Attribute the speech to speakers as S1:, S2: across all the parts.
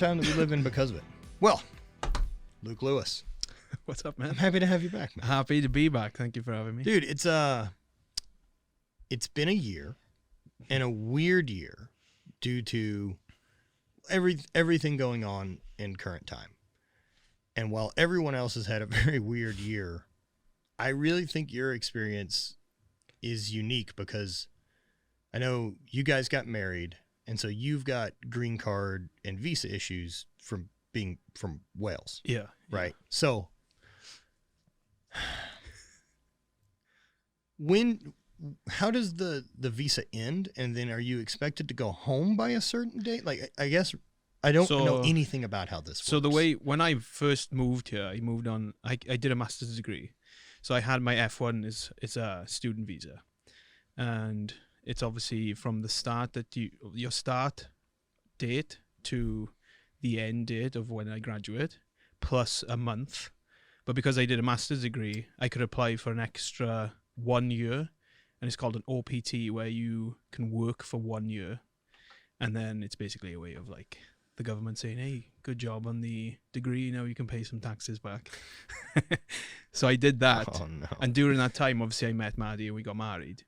S1: time that we live in because of it. Well, Luke Lewis.
S2: What's up, man?
S1: I'm happy to have you back, man.
S2: Happy to be back. Thank you for having me.
S1: Dude, it's been a year, and a weird year due to everything going on in current time. And while everyone else has had a very weird year, I really think your experience is unique because I know you guys got married, and so you've got green card and visa issues from being from Wales.
S2: Yeah.
S1: Right. So how does the visa end, and then are you expected to go home by a certain date? Like, I guess I don't know anything about how this works.
S2: So the way, when I first moved here, I did a master's degree. So I had my F1 is a student visa. And it's obviously from the start that your start date to the end date of when I graduate, plus a month. But because I did a master's degree, I could apply for an extra 1 year, and it's called an OPT, where you can work for 1 year. And then it's basically a way of like the government saying, hey, good job on the degree, now you can pay some taxes back. So I did that.
S1: Oh, no.
S2: And during that time, obviously I met Maddie and we got married.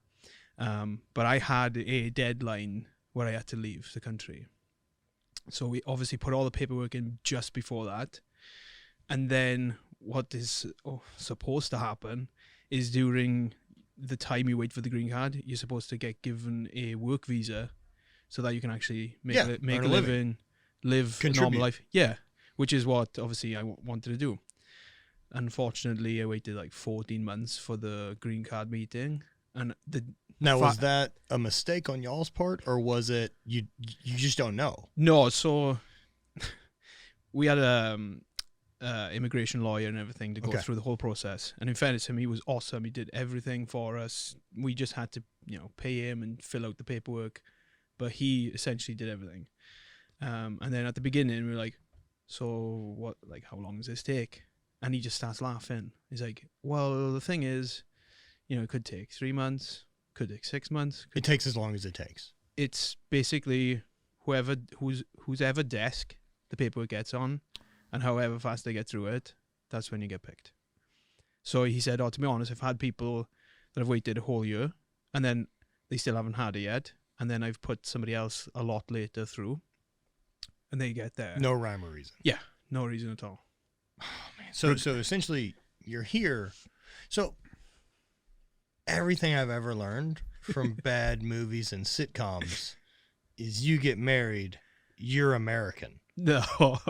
S2: But I had a deadline where I had to leave the country. So we obviously put all the paperwork in just before that. And then what is supposed to happen is during the time you wait for the green card, you're supposed to get given a work visa so that you can actually make a living, live a normal life. Yeah, which is what obviously I wanted to do. Unfortunately, I waited like 14 months for the green card meeting. And
S1: was that a mistake on y'all's part, or was it you just don't know?
S2: No, so we had a immigration lawyer and everything to go through the whole process. And in fairness to him, he was awesome. He did everything for us. We just had to, pay him and fill out the paperwork. But he essentially did everything. And then at the beginning, we were like, so what, like, how long does this take? And he just starts laughing. He's like, well, the thing is, it could take 3 months, could take 6 months.
S1: It takes as long as it takes.
S2: It's basically whose ever desk the paperwork gets on, and however fast they get through it, that's when you get picked. So he said, to be honest, I've had people that have waited a whole year, and then they still haven't had it yet, and then I've put somebody else a lot later through, and they get there.
S1: No rhyme or reason.
S2: Yeah, no reason at all.
S1: Oh, man. So essentially, you're here. So everything I've ever learned from bad movies and sitcoms is you get married, you're American.
S2: No.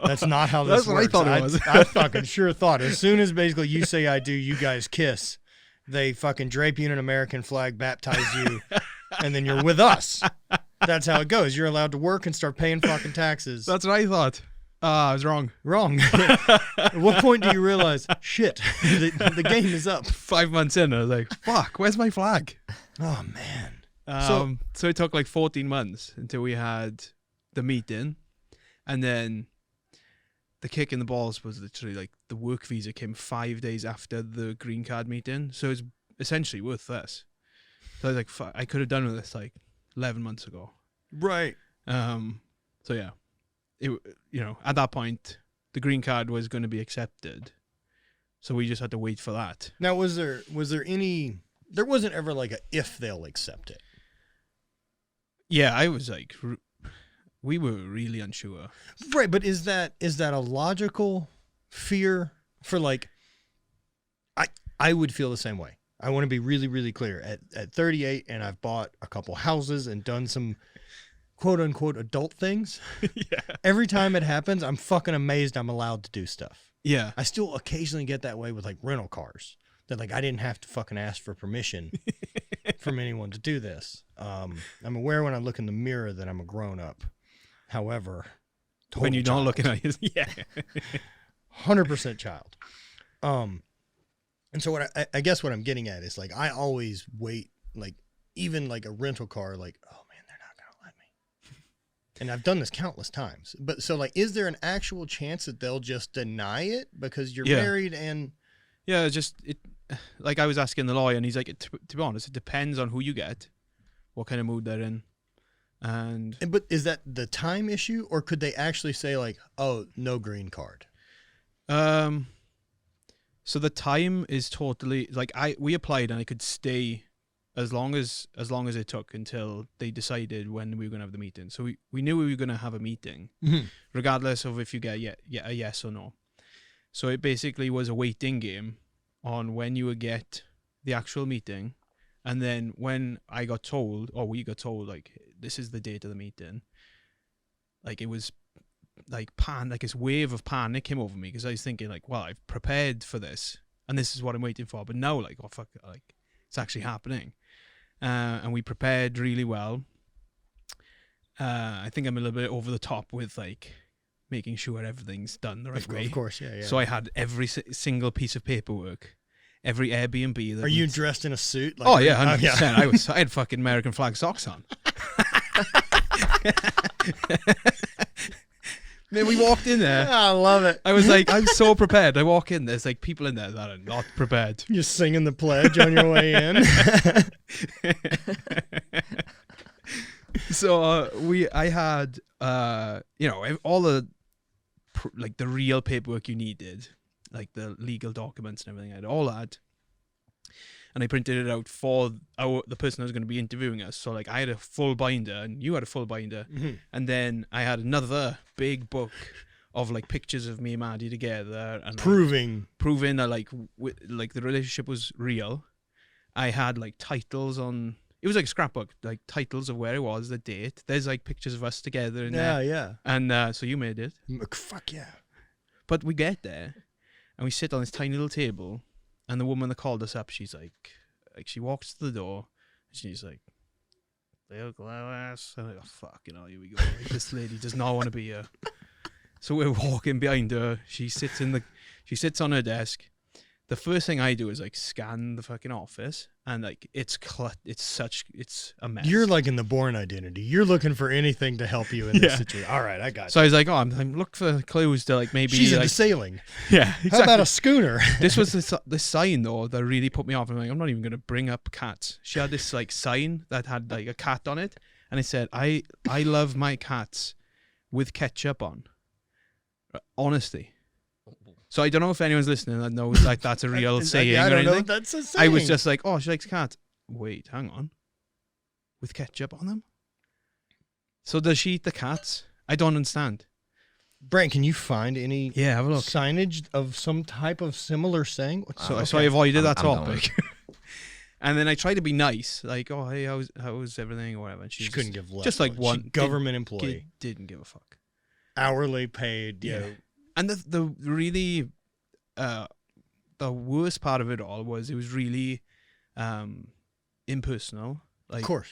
S1: That's not how this works.
S2: That's what I thought it was.
S1: I fucking sure thought. As soon as basically you say I do, you guys kiss. They fucking drape you in an American flag, baptize you, and then you're with us. That's how it goes. You're allowed to work and start paying fucking taxes.
S2: That's what I thought. I was wrong.
S1: Wrong. At what point do you realize, shit, the game is up?
S2: 5 months in, I was like, fuck, where's my flag?
S1: Oh, man.
S2: So it took like 14 months until we had the meeting. And then the kick in the balls was literally like the work visa came 5 days after the green card meeting. So it's essentially worth less. So I was like, fuck, I could have done with this like 11 months ago.
S1: Right.
S2: So yeah. At that point, the green card was going to be accepted, so we just had to wait for that.
S1: Now, was there any? There wasn't ever like a if they'll accept it.
S2: Yeah, I was like, we were really unsure.
S1: Right, but is that a logical fear for like? I would feel the same way. I want to be really, really clear. At 38, and I've bought a couple houses and done some quote unquote adult things.
S2: Yeah.
S1: Every time it happens, I'm fucking amazed I'm allowed to do stuff.
S2: Yeah.
S1: I still occasionally get that way with like rental cars. That like I didn't have to fucking ask for permission from anyone to do this. I'm aware when I look in the mirror that I'm a grown up. However,
S2: when you're not looking at it, yeah,
S1: 100% child. And so what I guess what I'm getting at is like I always wait, like even like a rental car, like, oh man, they're not gonna let me. And I've done this countless times. But so like, is there an actual chance that they'll just deny it because you're married and?
S2: Yeah, like I was asking the lawyer, and he's like, to be honest, it depends on who you get, what kind of mood they're in.
S1: But is that the time issue, or could they actually say like, oh, no green card?
S2: So the time is totally like we applied and I could stay as long as it took until they decided when we were going to have the meeting. So we knew we were going to have a meeting, regardless of if you get a yes or no. So it basically was a waiting game on when you would get the actual meeting. And then when I got told, or we got told, like, this is the date of the meeting, like, it was like this wave of panic came over me, because I was thinking, like, well, I've prepared for this and this is what I'm waiting for. But now, like, oh, fuck, like, it's actually happening. And we prepared really well. I think I'm a little bit over the top with, like, making sure everything's done the right way.
S1: Of course, yeah.
S2: So I had every single piece of paperwork, every Airbnb.
S1: Are you dressed in a suit?
S2: Like, oh yeah, 100%. I had fucking American flag socks on. Man, we walked in there.
S1: I love it.
S2: I was like, I'm so prepared. I walk in, there's like people in there that are not prepared.
S1: You're singing the pledge on your way in.
S2: So I had all the like the real paperwork you needed, like the legal documents and everything. I had all that, and I printed it out for the person who was going to be interviewing us. So like I had a full binder, and you had a full binder, and then I had another big book of like pictures of me and Maddie together, and proving that like the relationship was real. I had like titles on. It was like a scrapbook, like titles of where it was, the date. There's like pictures of us together in there.
S1: Yeah.
S2: And so you made it.
S1: Fuck yeah.
S2: But we get there, and we sit on this tiny little table, and the woman that called us up, she's like she walks to the door, and she's like, "Leo Glass." And I'm like, oh, fucking hell, here we go. This lady does not want to be here. So we're walking behind her. She sits on her desk. The first thing I do is like scan the fucking office, and like it's a mess.
S1: You're like in the Bourne Identity. You're looking for anything to help you in this situation. All right, I got you.
S2: So I was like, oh, I'm looking for clues to like maybe.
S1: She's
S2: like,
S1: into sailing.
S2: Yeah, exactly.
S1: How about a schooner?
S2: This was the sign though that really put me off. I'm like, I'm not even gonna bring up cats. She had this like sign that had like a cat on it, and it said, I love my cats with ketchup on. Honestly. So I don't know if anyone's listening that knows like that's a real saying.
S1: I don't
S2: or anything.
S1: know if that's a saying.
S2: I was just like, oh, she likes cats. Wait, hang on. With ketchup on them? So does she eat the cats? I don't understand.
S1: Brent, can you find any
S2: have a look.
S1: Signage of some type of similar saying?
S2: So I avoided that topic. And then I tried to be nice, like, oh, hey, how's everything or whatever. And
S1: she couldn't give less.
S2: Just like one
S1: government employee.
S2: Didn't give a fuck.
S1: Hourly paid,
S2: yeah. And the really, the worst part of it all was it was really impersonal. Like,
S1: of course.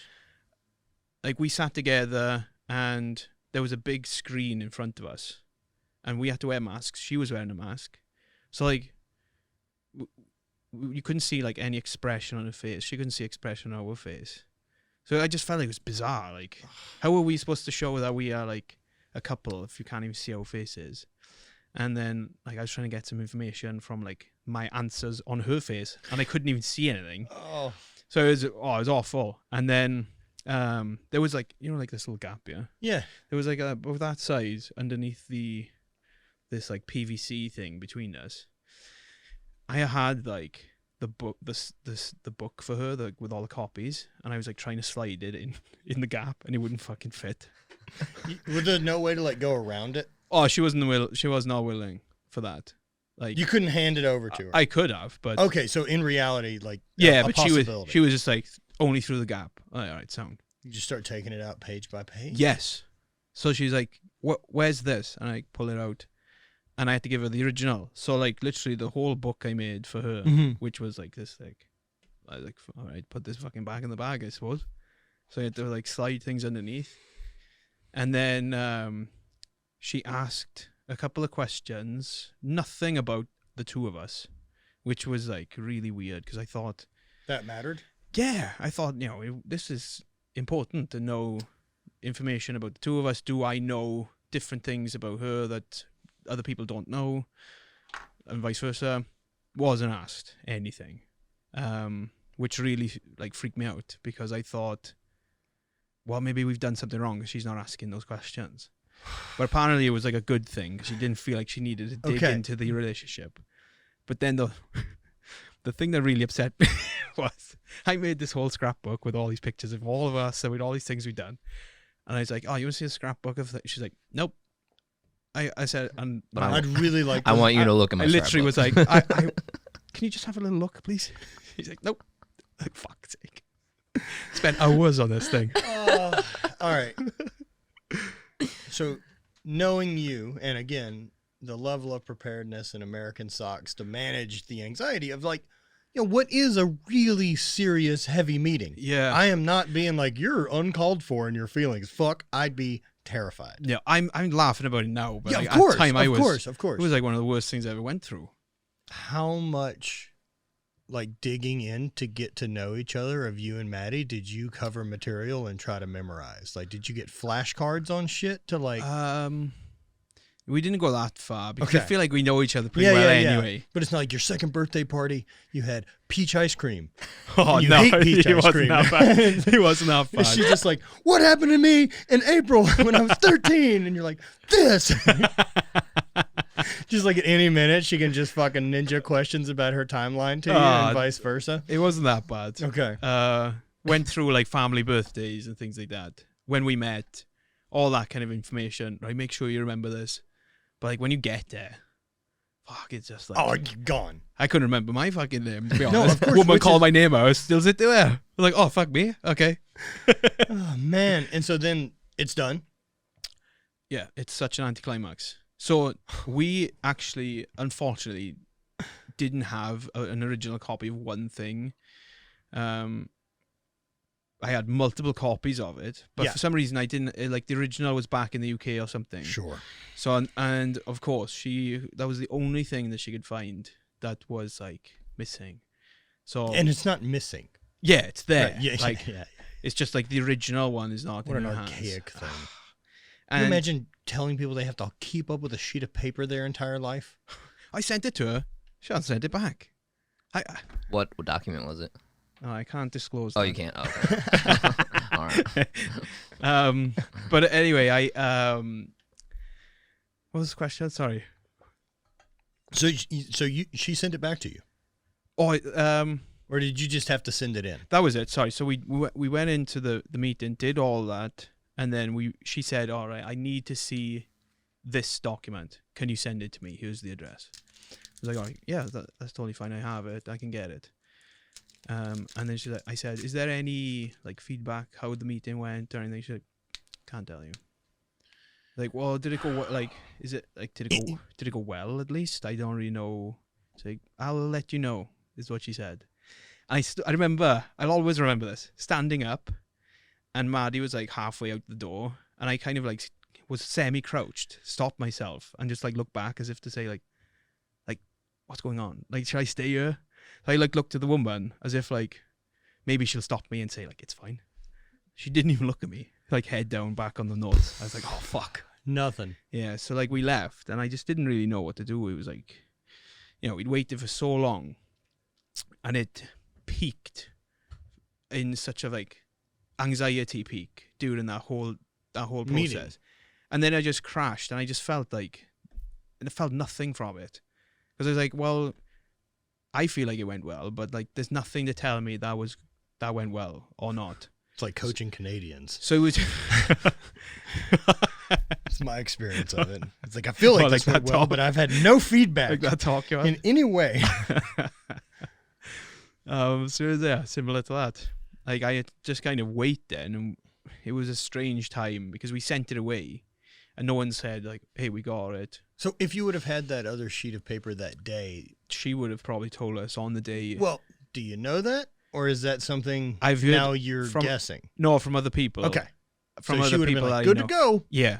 S2: Like we sat together and there was a big screen in front of us and we had to wear masks. She was wearing a mask. So like, you couldn't see like any expression on her face. She couldn't see expression on our face. So I just felt like it was bizarre. Like, how are we supposed to show that we are like a couple if you can't even see our faces? And then, like, I was trying to get some information from, like, my answers on her face, and I couldn't even see anything.
S1: Oh.
S2: So it was awful. And then there was, like, like, this little gap, yeah?
S1: Yeah.
S2: There was, like, about that size underneath this, like, PVC thing between us. I had, like, the book, the book for her, with all the copies, and I was, like, trying to slide it in the gap, and it wouldn't fucking fit.
S1: Was there no way to, like, go around it?
S2: Oh, she was not willing for that. Like,
S1: you couldn't hand it over to her.
S2: I could have, but
S1: okay. So in reality, like,
S2: yeah, but she was just like only through the gap. All right, sound.
S1: You just start taking it out page by page.
S2: Yes. So she's like, where's this? And I pull it out, and I had to give her the original. So like literally the whole book I made for her, which was like this, like, I was like, all right, put this fucking back in the bag, I suppose. So I had to like slide things underneath, and then she asked a couple of questions, nothing about the two of us, which was like really weird because I thought
S1: that mattered.
S2: Yeah, I thought, this is important to know information about the two of us. Do I know different things about her that other people don't know, and vice versa? Wasn't asked anything, which really like freaked me out because I thought well, maybe we've done something wrong because she's not asking those questions. But apparently it was like a good thing because she didn't feel like she needed to dig into the relationship. But then the thing that really upset me was I made this whole scrapbook with all these pictures of all of us and with all these things we've done. And I was like, oh, you want to see a scrapbook of that? She's like, nope. I said, and
S1: I'd really like.
S3: I want you to look at my.
S2: I literally was like, can you just have a little look, please? He's like, nope. Like, fuck's sake. Spent hours on this thing.
S1: All right. So, knowing you, and again, the level of preparedness in American socks to manage the anxiety of like, what is a really serious, heavy meeting?
S2: Yeah.
S1: I am not being like, you're uncalled for in your feelings. Fuck, I'd be terrified.
S2: Yeah, I'm laughing about it now, but
S1: yeah,
S2: like,
S1: of course,
S2: at the time
S1: of course.
S2: it was like one of the worst things I ever went through.
S1: How much, like, digging in to get to know each other of you and Maddie did you cover material and try to memorize? Like, did you get flashcards on shit to like?
S2: We didn't go that far because I feel like we know each other pretty well anyway.
S1: But it's not like your second birthday party, you had peach ice cream.
S2: Oh,
S1: you
S2: no,
S1: hate peach
S2: he
S1: ice
S2: wasn't
S1: cream.
S2: that bad. He wasn't that bad.
S1: She's just like, what happened to me in April when I was 13? And you're like, this. Just like at any minute, she can just fucking ninja questions about her timeline to you and vice versa.
S2: It wasn't that bad.
S1: Okay.
S2: Went through like family birthdays and things like that. When we met, all that kind of information. Right, make sure you remember this. But like when you get there, fuck, it's just like,
S1: oh, you're gone.
S2: I couldn't remember my fucking name, to be
S1: No,
S2: honest.
S1: of course,
S2: Woman
S1: which
S2: called
S1: is-
S2: my name, I was still sitting there. Like, oh, fuck me. Okay.
S1: Oh, man. And so then it's done.
S2: Yeah, it's such an anticlimax. So we actually, unfortunately, didn't have an original copy of one thing. I had multiple copies of it, but for some reason I didn't, like the original was back in the UK or something.
S1: Sure.
S2: So, and of course, that was the only thing that she could find that was like missing. So,
S1: And it's not missing.
S2: yeah, it's there.
S1: Right, yeah,
S2: like,
S1: yeah.
S2: it's just like the original one is not
S1: What
S2: in
S1: an
S2: her hands.
S1: archaic thing. Can
S2: And
S1: you imagine telling people they have to keep up with a sheet of paper their entire life?
S2: I sent it to her. She hasn't sent it back.
S3: What document was it?
S2: I can't disclose.
S3: Oh,
S2: that.
S3: you can't. Oh, okay. All right.
S2: But anyway, what was the question? Sorry.
S1: So she sent it back to you,
S2: Oh,
S1: or did you just have to send it in?
S2: that was it. Sorry. So we went into the meeting, did all that, and then she said, "All right, I need to see this document. Can you send it to me? Here's the address." I was like, "All right, yeah, that's totally fine. I have it. I can get it." And then I said, "Is there any like feedback how the meeting went or anything?" She's like, "Can't tell you." Like, well, did it go like? Is it like did it go well at least? I don't really know. It's like, I'll let you know, is what she said. And I remember, I'll always remember this, standing up, and Maddie was like halfway out the door, and I kind of like was semi-crouched, stopped myself, and just like looked back as if to say like, what's going on? Like, should I stay here? So I like looked at the woman as if like maybe she'll stop me and say like it's fine. She didn't even look at me, like head down back on the notes. I was like, oh fuck.
S1: Nothing.
S2: Yeah, so like we left and I just didn't really know what to do. It was like, we'd waited for so long and it peaked in such a like anxiety peak during that whole process.
S1: Meeting.
S2: And then I just crashed and I just felt like, and I felt nothing from it. Because I was like, well, I feel like it went well, but like there's nothing to tell me that went well or not.
S1: It's like coaching Canadians.
S2: So it was
S1: It's my experience of it. It's like I feel like
S2: Well,
S1: this
S2: like
S1: went
S2: that
S1: well,
S2: talk.
S1: but I've had no feedback
S2: like that talk you
S1: in any way.
S2: So yeah, similar to that. Like I had just kind of wait then, and it was a strange time because we sent it away, and no one said like, "Hey, we got it."
S1: So if you would have had that other sheet of paper that day,
S2: She would have probably told us on the day.
S1: well, do you know that? Or is that something
S2: I've heard
S1: now you're
S2: from-
S1: guessing?
S2: No, from other people.
S1: Okay.
S2: From
S1: so she
S2: other
S1: would have
S2: people
S1: been like,
S2: I
S1: good
S2: know.
S1: to go.
S2: Yeah,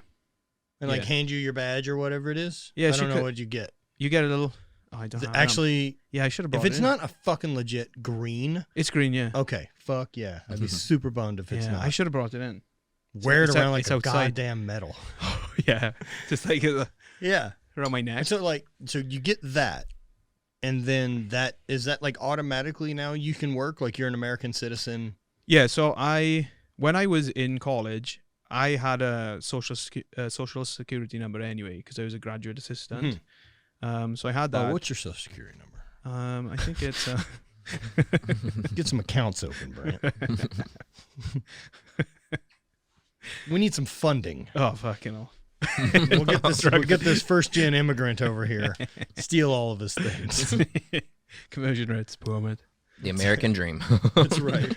S1: And like
S2: Yeah.
S1: hand you your badge or whatever it is?
S2: Yeah,
S1: I
S2: she
S1: don't know
S2: could-
S1: what you get.
S2: you get a little. Oh, I don't have it.
S1: Actually,
S2: Yeah, I should have brought
S1: if it's
S2: it in.
S1: not a fucking legit green,
S2: It's green. Yeah.
S1: okay, fuck yeah. I'd be super bummed if it's
S2: yeah,
S1: not.
S2: I should have brought it in.
S1: Wear it
S2: it's
S1: around
S2: out-
S1: like
S2: it's
S1: a
S2: outside.
S1: goddamn metal.
S2: Yeah, just like
S1: Yeah.
S2: around my neck.
S1: And so like, so you get that, and then is that like automatically now you can work? Like you're an American citizen?
S2: Yeah, so I when I was in college, I had a social security number anyway because I was a graduate assistant. So I had that.
S1: Oh, what's your social security number?
S2: I think it's.
S1: Get some accounts open, Brant. We need some funding.
S2: Oh, fucking hell.
S1: We'll get this first gen immigrant over here, steal all of his things.
S2: Conversion rates plummet.
S3: The American dream.
S1: That's right.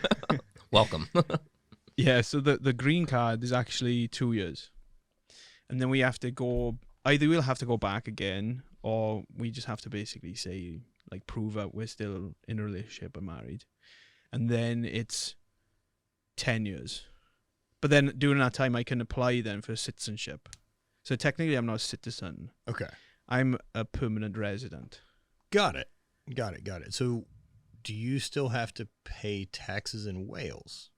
S3: Welcome.
S2: Yeah, so the green card is actually 2 years. And then we have to go, either we'll have to go back again, or we just have to basically say, like, prove that we're still in a relationship and married. And then it's 10 years. But then during that time, I can apply then for citizenship. So technically, I'm not a citizen.
S1: Okay.
S2: I'm a permanent resident.
S1: Got it. So do you still have to pay taxes in Wales?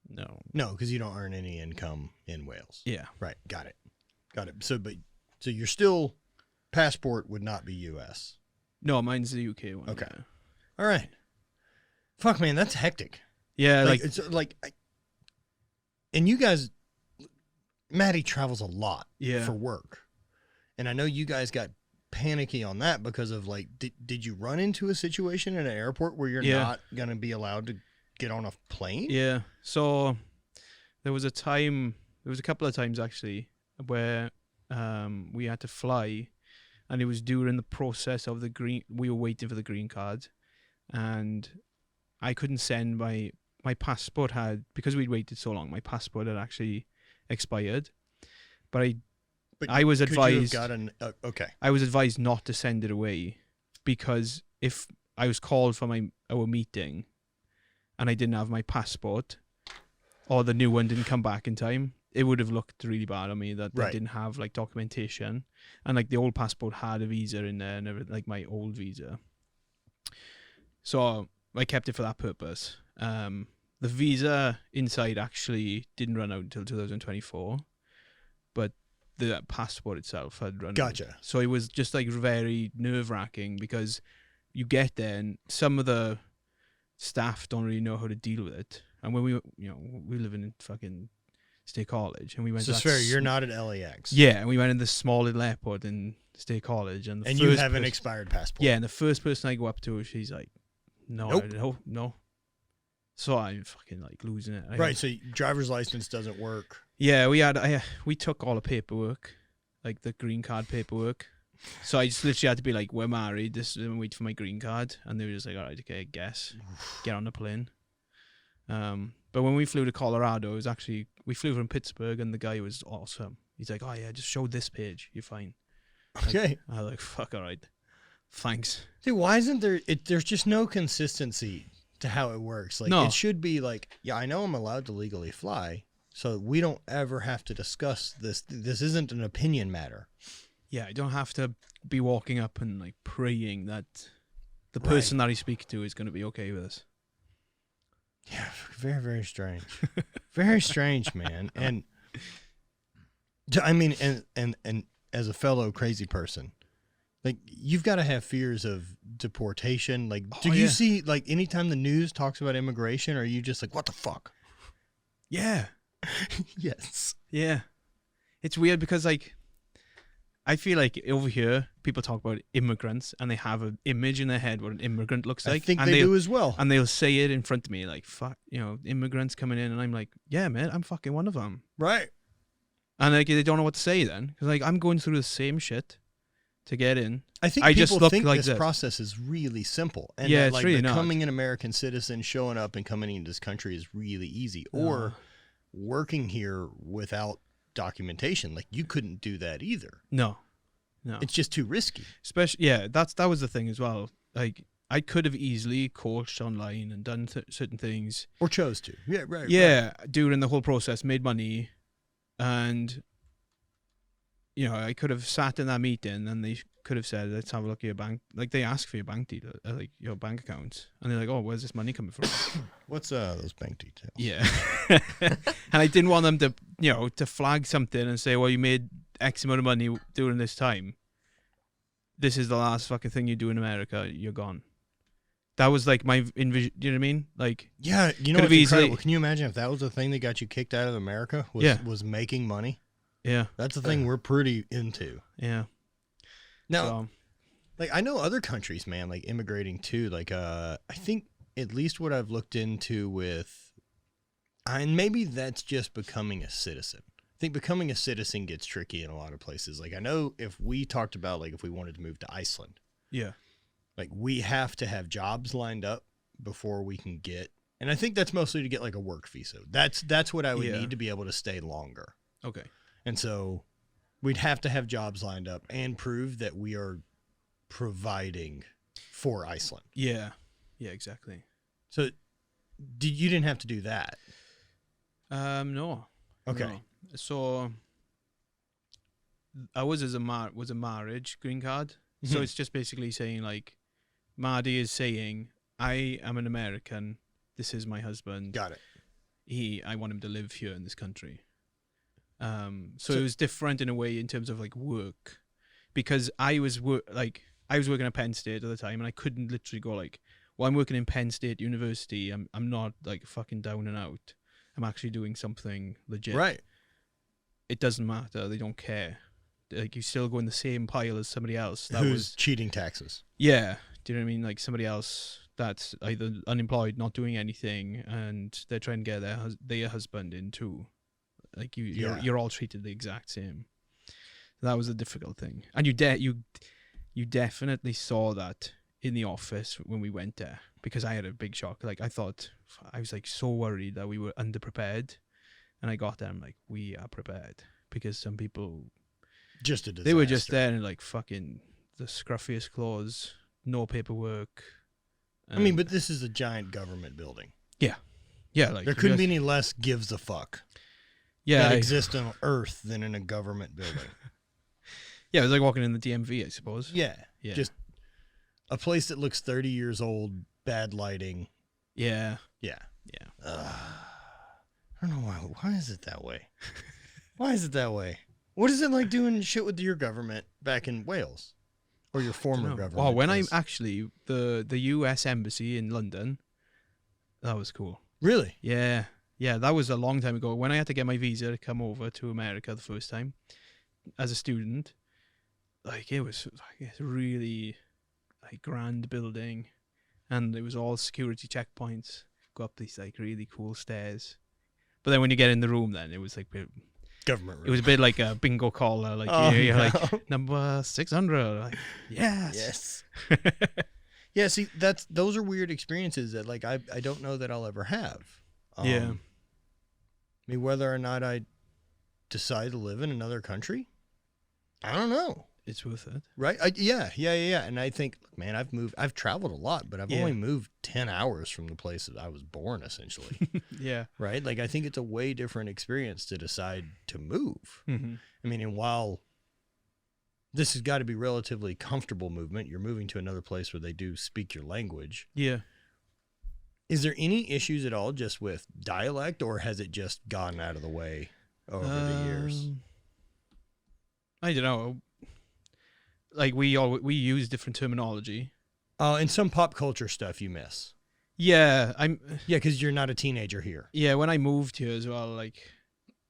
S1: No, because you don't earn any income in Wales.
S2: Yeah.
S1: Right. Got it. So you're still, passport would not be U.S.
S2: No, mine's the UK one.
S1: Okay.
S2: Yeah.
S1: All right. Fuck, man, that's hectic.
S2: Yeah, like
S1: it's like, and you guys, Maddie travels a lot for work, and I know you guys got panicky on that because of like, did you run into a situation in an airport where you're not gonna be allowed to get on a plane?
S2: Yeah. So there was a couple of times actually where we had to fly, and it was during the process of we were waiting for the green card, and I couldn't send my passport because we'd waited so long, my passport had actually expired, but I was advised I was advised not to send it away, because if I was called for our meeting and I didn't have my passport, or the new one didn't come back in time, it would have looked really bad on me that I didn't have like documentation, and like the old passport had a visa in there and everything, like my old visa. So I kept it for that purpose. The visa inside actually didn't run out until 2024, but the passport itself had run out. So it was just like very nerve-wracking, because you get there and some of the staff don't really know how to deal with it. And when we live in fucking State College, and we went.
S1: So it's fair. You're not at LAX.
S2: Yeah, and we went in this small little airport in State College, and
S1: you have an expired passport.
S2: Yeah, and the first person I go up to, she's like, "No,
S1: nope.
S2: no." So I'm fucking like losing it.
S1: Right. So driver's license doesn't work.
S2: Yeah, we took all the paperwork, like the green card paperwork. So I just literally had to be like, "We're married. This is wait for my green card," and they were just like, "All right, okay, I guess get on the plane." But when we flew to Colorado, it was actually, we flew from Pittsburgh, and the guy was awesome. He's like, "Oh yeah, just show this page, you're fine."
S1: Okay.
S2: I was like, "Fuck, all right, thanks."
S1: See, why isn't there? There's just no consistency to how it works. Like, it should be like, yeah, I know I'm allowed to legally fly, so we don't ever have to discuss this. This isn't an opinion matter.
S2: Yeah, I don't have to be walking up and like praying that the person that I speak to is going to be okay with us.
S1: Yeah, very, very strange. Very strange, man. And I mean, and as a fellow crazy person, like, you've got to have fears of deportation. Like, do you see, like, anytime the news talks about immigration, are you just like, what the fuck?
S2: Yeah.
S1: Yes.
S2: Yeah. It's weird because, like, I feel like over here, people talk about immigrants and they have an image in their head what an immigrant looks like.
S1: I think they do as well.
S2: And they'll say it in front of me, like, fuck, immigrants coming in. And I'm like, yeah, man, I'm fucking one of them.
S1: Right.
S2: And like, they don't know what to say then. Because, like, I'm going through the same shit to get in.
S1: I think people think like this process is really simple. And
S2: yeah,
S1: that,
S2: it's
S1: like,
S2: really
S1: becoming an American citizen, showing up and coming into this country is really easy. Or working here without documentation. Like, you couldn't do that either.
S2: No.
S1: It's just too risky.
S2: Especially, that was the thing as well. Like, I could have easily coached online and done certain things.
S1: Or chose to. Yeah, right.
S2: Yeah, during the whole process, made money. And, I could have sat in that meeting and they could have said, let's have a look at your bank. Like, they ask for your bank details, like your bank account. And they're like, oh, where's this money coming from?
S1: What's those bank details?
S2: Yeah. And I didn't want them to, to flag something and say, well, you made X amount of money during this time. This is the last fucking thing you do in America. You're gone. That was like my envision. You know what I mean? Like,
S1: Yeah, you know
S2: Could have
S1: what's incredible?
S2: easily-
S1: Can you imagine if that was the thing that got you kicked out of America? Was,
S2: Yeah.
S1: was making money?
S2: yeah,
S1: That's the thing we're pretty into.
S2: yeah.
S1: Now,
S2: So,
S1: like I know other countries, man, like immigrating too. Like I think at least what I've looked into with, and maybe that's just becoming a citizen. I think becoming a citizen gets tricky in a lot of places. Like I know if we talked about like if we wanted to move to Iceland,
S2: yeah,
S1: like we have to have jobs lined up before we can get. And I think that's mostly to get like a work visa. That's what I would
S2: Yeah.
S1: need to be able to stay longer.
S2: okay,
S1: And so we'd have to have jobs lined up and prove that we are providing for Iceland.
S2: yeah, exactly.
S1: So you didn't have to do that.
S2: No.
S1: Okay.
S2: No. So ours is was a marriage green card. So
S1: Mhm.
S2: it's just basically saying like, Marty is saying, I am an American. This is my husband.
S1: Got it.
S2: I want him to live here in this country. So it was different in a way in terms of like work, because I was working at Penn State at the time, and I couldn't literally go like, well, I'm working in Penn State University. I'm not like fucking down and out. I'm actually doing something legit.
S1: Right.
S2: It doesn't matter. They don't care. Like you still go in the same pile as somebody else. That
S1: Who's
S2: was
S1: cheating taxes.
S2: yeah. Do you know what I mean? Like somebody else that's either unemployed, not doing anything, and they're trying to get their husband in too. Like you're all treated the exact same. That was a difficult thing, and you definitely saw that in the office when we went there, because I had a big shock. Like I was like so worried that we were underprepared, and I got there. I'm like, we are prepared, because some people
S1: Just a disaster.
S2: they were just there in like fucking the scruffiest clothes, no paperwork.
S1: I mean, but this is a giant government building.
S2: yeah, like
S1: There couldn't be any less gives a fuck that exists on Earth than in a government building.
S2: Yeah, it was like walking in the DMV, I suppose.
S1: Yeah.
S2: Yeah.
S1: Just a place that looks 30 years old, bad lighting.
S2: Yeah.
S1: Yeah.
S2: Yeah.
S1: I don't know why. Why is it that way? Why is it that way? What is it like doing shit with your government back in Wales? Or your former government?
S2: Oh, when I
S1: 'cause-
S2: actually the US embassy in London, that was cool.
S1: Really?
S2: Yeah. Yeah, that was a long time ago. When I had to get my visa to come over to America the first time as a student, like it was like a really like grand building, and it was all security checkpoints. Go up these like really cool stairs. But then when you get in the room, then it was like
S1: Government room.
S2: it was a bit like a bingo caller, like
S1: Oh,
S2: you're
S1: no.
S2: like number 600, like yes.
S1: Yeah, see, those are weird experiences that like I don't know that I'll ever have.
S2: Yeah.
S1: I mean, whether or not I decide to live in another country, I don't know.
S2: It's worth it.
S1: Right? Yeah. And I think, man, I've traveled a lot, but I've
S2: Yeah.
S1: only moved 10 hours from the place that I was born, essentially.
S2: Yeah.
S1: Right? Like, I think it's a way different experience to decide to move.
S2: Mm-hmm.
S1: I mean, and while this has got to be relatively comfortable movement, you're moving to another place where they do speak your language.
S2: Yeah.
S1: Is there any issues at all just with dialect, or has it just gotten out of the way over the years?
S2: I don't know. Like we use different terminology.
S1: And some pop culture stuff you miss.
S2: Yeah,
S1: Yeah, because you're not a teenager here.
S2: Yeah, when I moved here as well, like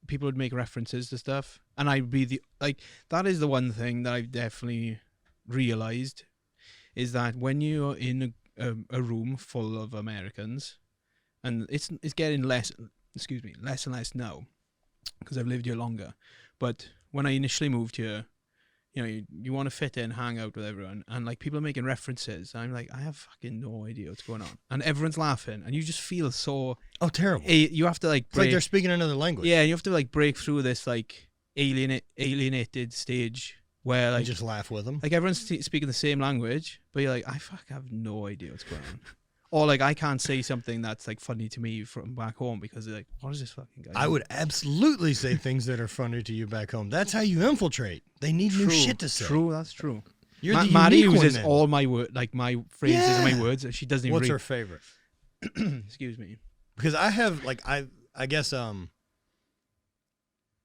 S2: people would make references to stuff, and I'd be that is the one thing that I've definitely realized is that when you're in a room full of Americans, and it's getting less and less now because I've lived here longer, but when I initially moved here, you know, you want to fit in, hang out with everyone, and like people are making references, and I'm like, I have fucking no idea what's going on, and everyone's laughing, and you just feel so
S1: terrible.
S2: you have to like
S1: It's like
S2: break,
S1: they're speaking another language.
S2: yeah, you have to like break through this like alienated stage where
S1: I
S2: like
S1: just laugh with them.
S2: like everyone's speaking the same language, but you're like, I have no idea what's going on. Or like I can't say something that's like funny to me from back home because they're like, what is this fucking guy
S1: I
S2: doing?
S1: would absolutely say things that are funny to you back home. That's how you infiltrate. They need new shit to say.
S2: True, that's true.
S1: You're the
S2: Maddie
S1: unique one
S2: uses
S1: then.
S2: all my like my phrases and
S1: Yeah.
S2: my words. She doesn't even
S1: What's
S2: read.
S1: her favorite?
S2: Excuse me.
S1: Because I have like I guess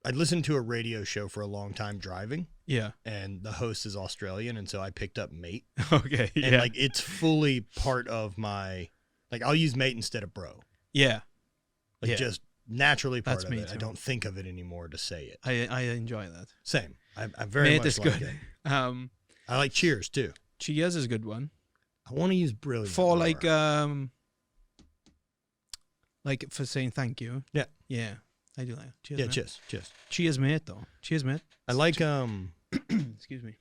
S1: I listened to a radio show for a long time driving,
S2: Yeah.
S1: and the host is Australian, and so I picked up mate.
S2: Okay.
S1: And
S2: Yeah.
S1: like it's fully part of my, like I'll use mate instead of bro.
S2: Yeah.
S1: Like
S2: Yeah.
S1: just naturally part
S2: That's
S1: of
S2: me
S1: it. I
S2: too.
S1: don't think of it anymore to say it.
S2: I enjoy that.
S1: Same. I very
S2: Mate
S1: much
S2: is
S1: like
S2: good.
S1: it.
S2: Um,
S1: I like cheers too.
S2: Cheers is a good one.
S1: I want to use brilliant
S2: For
S1: more.
S2: like for saying thank you.
S1: Yeah.
S2: Yeah. I do like it. Cheers.
S1: Yeah,
S2: mate.
S1: cheers.
S2: Cheers, mate, though. Cheers, mate.
S1: I like
S2: Excuse me.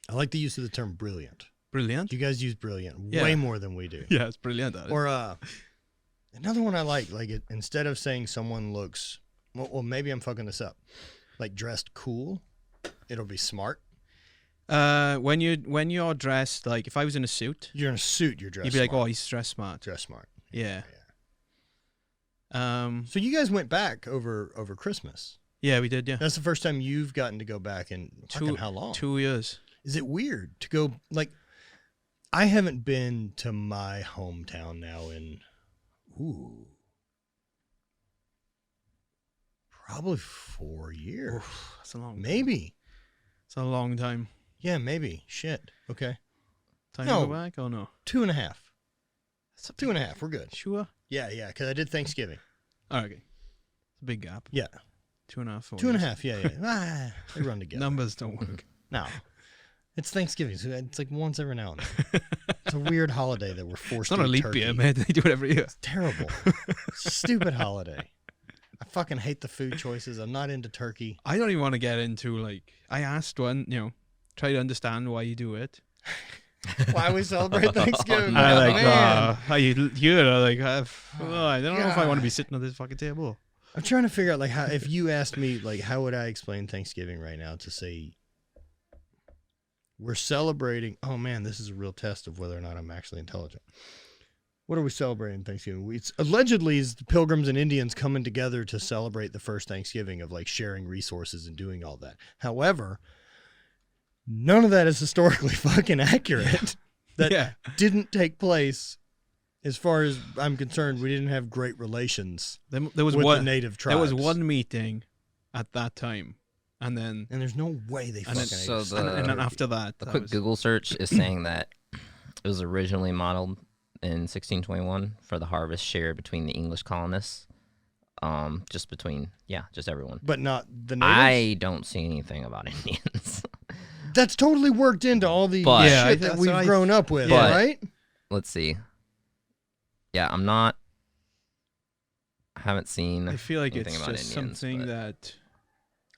S1: I like the use of the term brilliant.
S2: Brilliant.
S1: You guys use brilliant
S2: Yeah.
S1: way more than we do.
S2: Yeah, it's brilliant. That is.
S1: Or another one I like it, instead of saying someone looks, well, maybe I'm fucking this up, like dressed cool, it'll be smart.
S2: When you're dressed, like if I was in a suit,
S1: You're in a suit, you're dressed
S2: you'd be like,
S1: smart.
S2: oh, he's dressed smart.
S1: Dressed smart.
S2: Yeah.
S1: So you guys went back over Christmas.
S2: Yeah, we did. Yeah.
S1: That's the first time you've gotten to go back in fucking how long?
S2: 2 years.
S1: Is it weird to go, like, I haven't been to my hometown now in, probably 4 years.
S2: Oof, that's a long time.
S1: Maybe.
S2: It's a long time.
S1: Yeah, maybe. Shit. Okay.
S2: Time
S1: No.
S2: to go back or no?
S1: 2.5. 2.5. We're good.
S2: Sure.
S1: Yeah, because I did Thanksgiving.
S2: Oh, okay. It's a big gap.
S1: Yeah.
S2: 2.5. 4
S1: 2.5. Yeah. They run together.
S2: Numbers don't work.
S1: No. It's Thanksgiving, so it's like once every now and then. It's a weird holiday that we're forced
S2: It's not
S1: to
S2: a
S1: eat
S2: leap
S1: turkey.
S2: year, man. They do it every year.
S1: It's terrible. Stupid holiday. I fucking hate the food choices. I'm not into turkey.
S2: I don't even want to get into, like, I asked one, try to understand why you do it.
S1: Why we celebrate Thanksgiving?
S3: I like,
S1: man.
S2: how you like, I don't know if I want to be
S1: God.
S2: sitting at this fucking table.
S1: I'm trying to figure out, like, how, if you asked me, like, how would I explain Thanksgiving right now to say we're celebrating? Oh man, this is a real test of whether or not I'm actually intelligent. What are we celebrating Thanksgiving? It's allegedly is the Pilgrims and Indians coming together to celebrate the first Thanksgiving of like sharing resources and doing all that. However, none of that is historically fucking accurate. That
S2: Yeah.
S1: didn't take place. As far as I'm concerned, we didn't have great relations
S2: There was
S1: with the
S2: one.
S1: native tribes.
S2: There was one meeting at that time, and then
S1: and there's no way they
S2: And
S1: fucking
S2: then-
S1: ate
S3: so
S1: a
S3: the-
S1: steak
S2: and then
S1: turkey.
S2: after that,
S3: The
S2: that
S3: quick
S2: was-
S3: Google search is saying that it was originally modeled in 1621 for the harvest shared between the English colonists. Just everyone.
S1: But not the natives.
S3: I don't see anything about Indians.
S1: That's totally worked into all the
S3: But-
S2: Yeah,
S1: shit that
S2: that's
S1: we've
S2: what I-
S1: grown up with,
S3: But-
S1: right?
S3: Let's see. Yeah, I haven't seen
S2: I feel like
S3: anything
S2: it's
S3: about
S2: just
S3: Indians,
S2: something
S3: but-
S2: that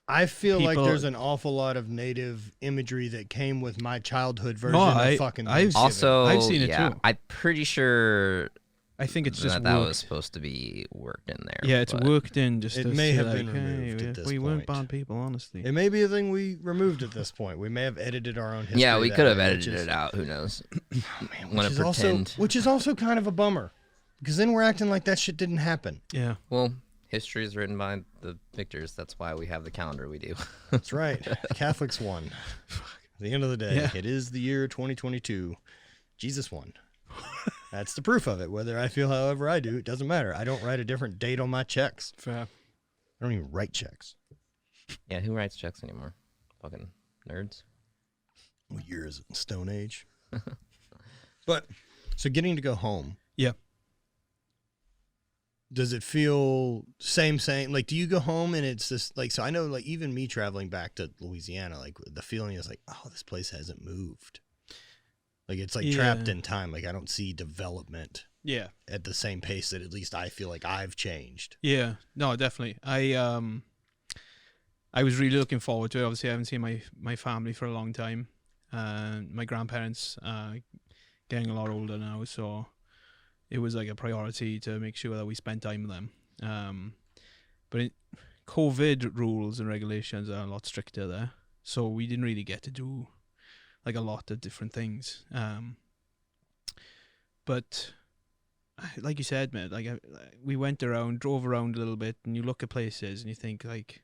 S1: I feel like
S2: people-
S1: there's an awful lot of native imagery that came with my childhood version
S2: No,
S1: of fucking
S2: I've-
S1: Thanksgiving.
S3: Also,
S2: I've seen it
S3: yeah,
S2: too.
S3: I'm pretty sure
S2: I think it's just
S3: that
S2: worked.
S3: was supposed to be worked in there.
S2: Yeah, it's
S3: but-
S2: worked in just
S1: It
S2: to
S1: may
S2: say,
S1: have
S2: like,
S1: been removed
S2: hey,
S1: at this
S2: we weren't
S1: point.
S2: bad people, honestly.
S1: It may be a thing we removed at this point. We may have edited our own history.
S3: Yeah, we
S1: that
S3: could have
S1: way,
S3: edited it out. Who knows? Want
S1: Which
S3: to
S1: is,
S3: pretend?
S1: which is also kind of a bummer. Because then we're acting like that shit didn't happen.
S2: Yeah.
S3: Well, history is written by the victors. That's why we have the calendar we do.
S1: That's right. The Catholics won. At the end of the day,
S2: Yeah.
S1: it is the year 2022. Jesus won. That's the proof of it. Whether I feel however I do, it doesn't matter. I don't write a different date on my checks.
S2: Fair.
S1: I don't even write checks.
S3: Yeah, who writes checks anymore? Fucking nerds.
S1: What year is it? Stone Age. But so getting to go home.
S2: Yeah.
S1: Does it feel same? Like, do you go home and it's just like, so I know, like, even me traveling back to Louisiana, like, the feeling is like, oh, this place hasn't moved. Like, it's like trapped
S2: Yeah.
S1: in time. Like, I don't see development
S2: Yeah.
S1: at the same pace that at least I feel like I've changed.
S2: Yeah. No, definitely. I was really looking forward to it. Obviously, I haven't seen my family for a long time. My grandparents getting a lot older now, so it was like a priority to make sure that we spent time with them. But COVID rules and regulations are a lot stricter there, so we didn't really get to do like a lot of different things. But like you said, man, like we went around, drove around a little bit, and you look at places and you think, like,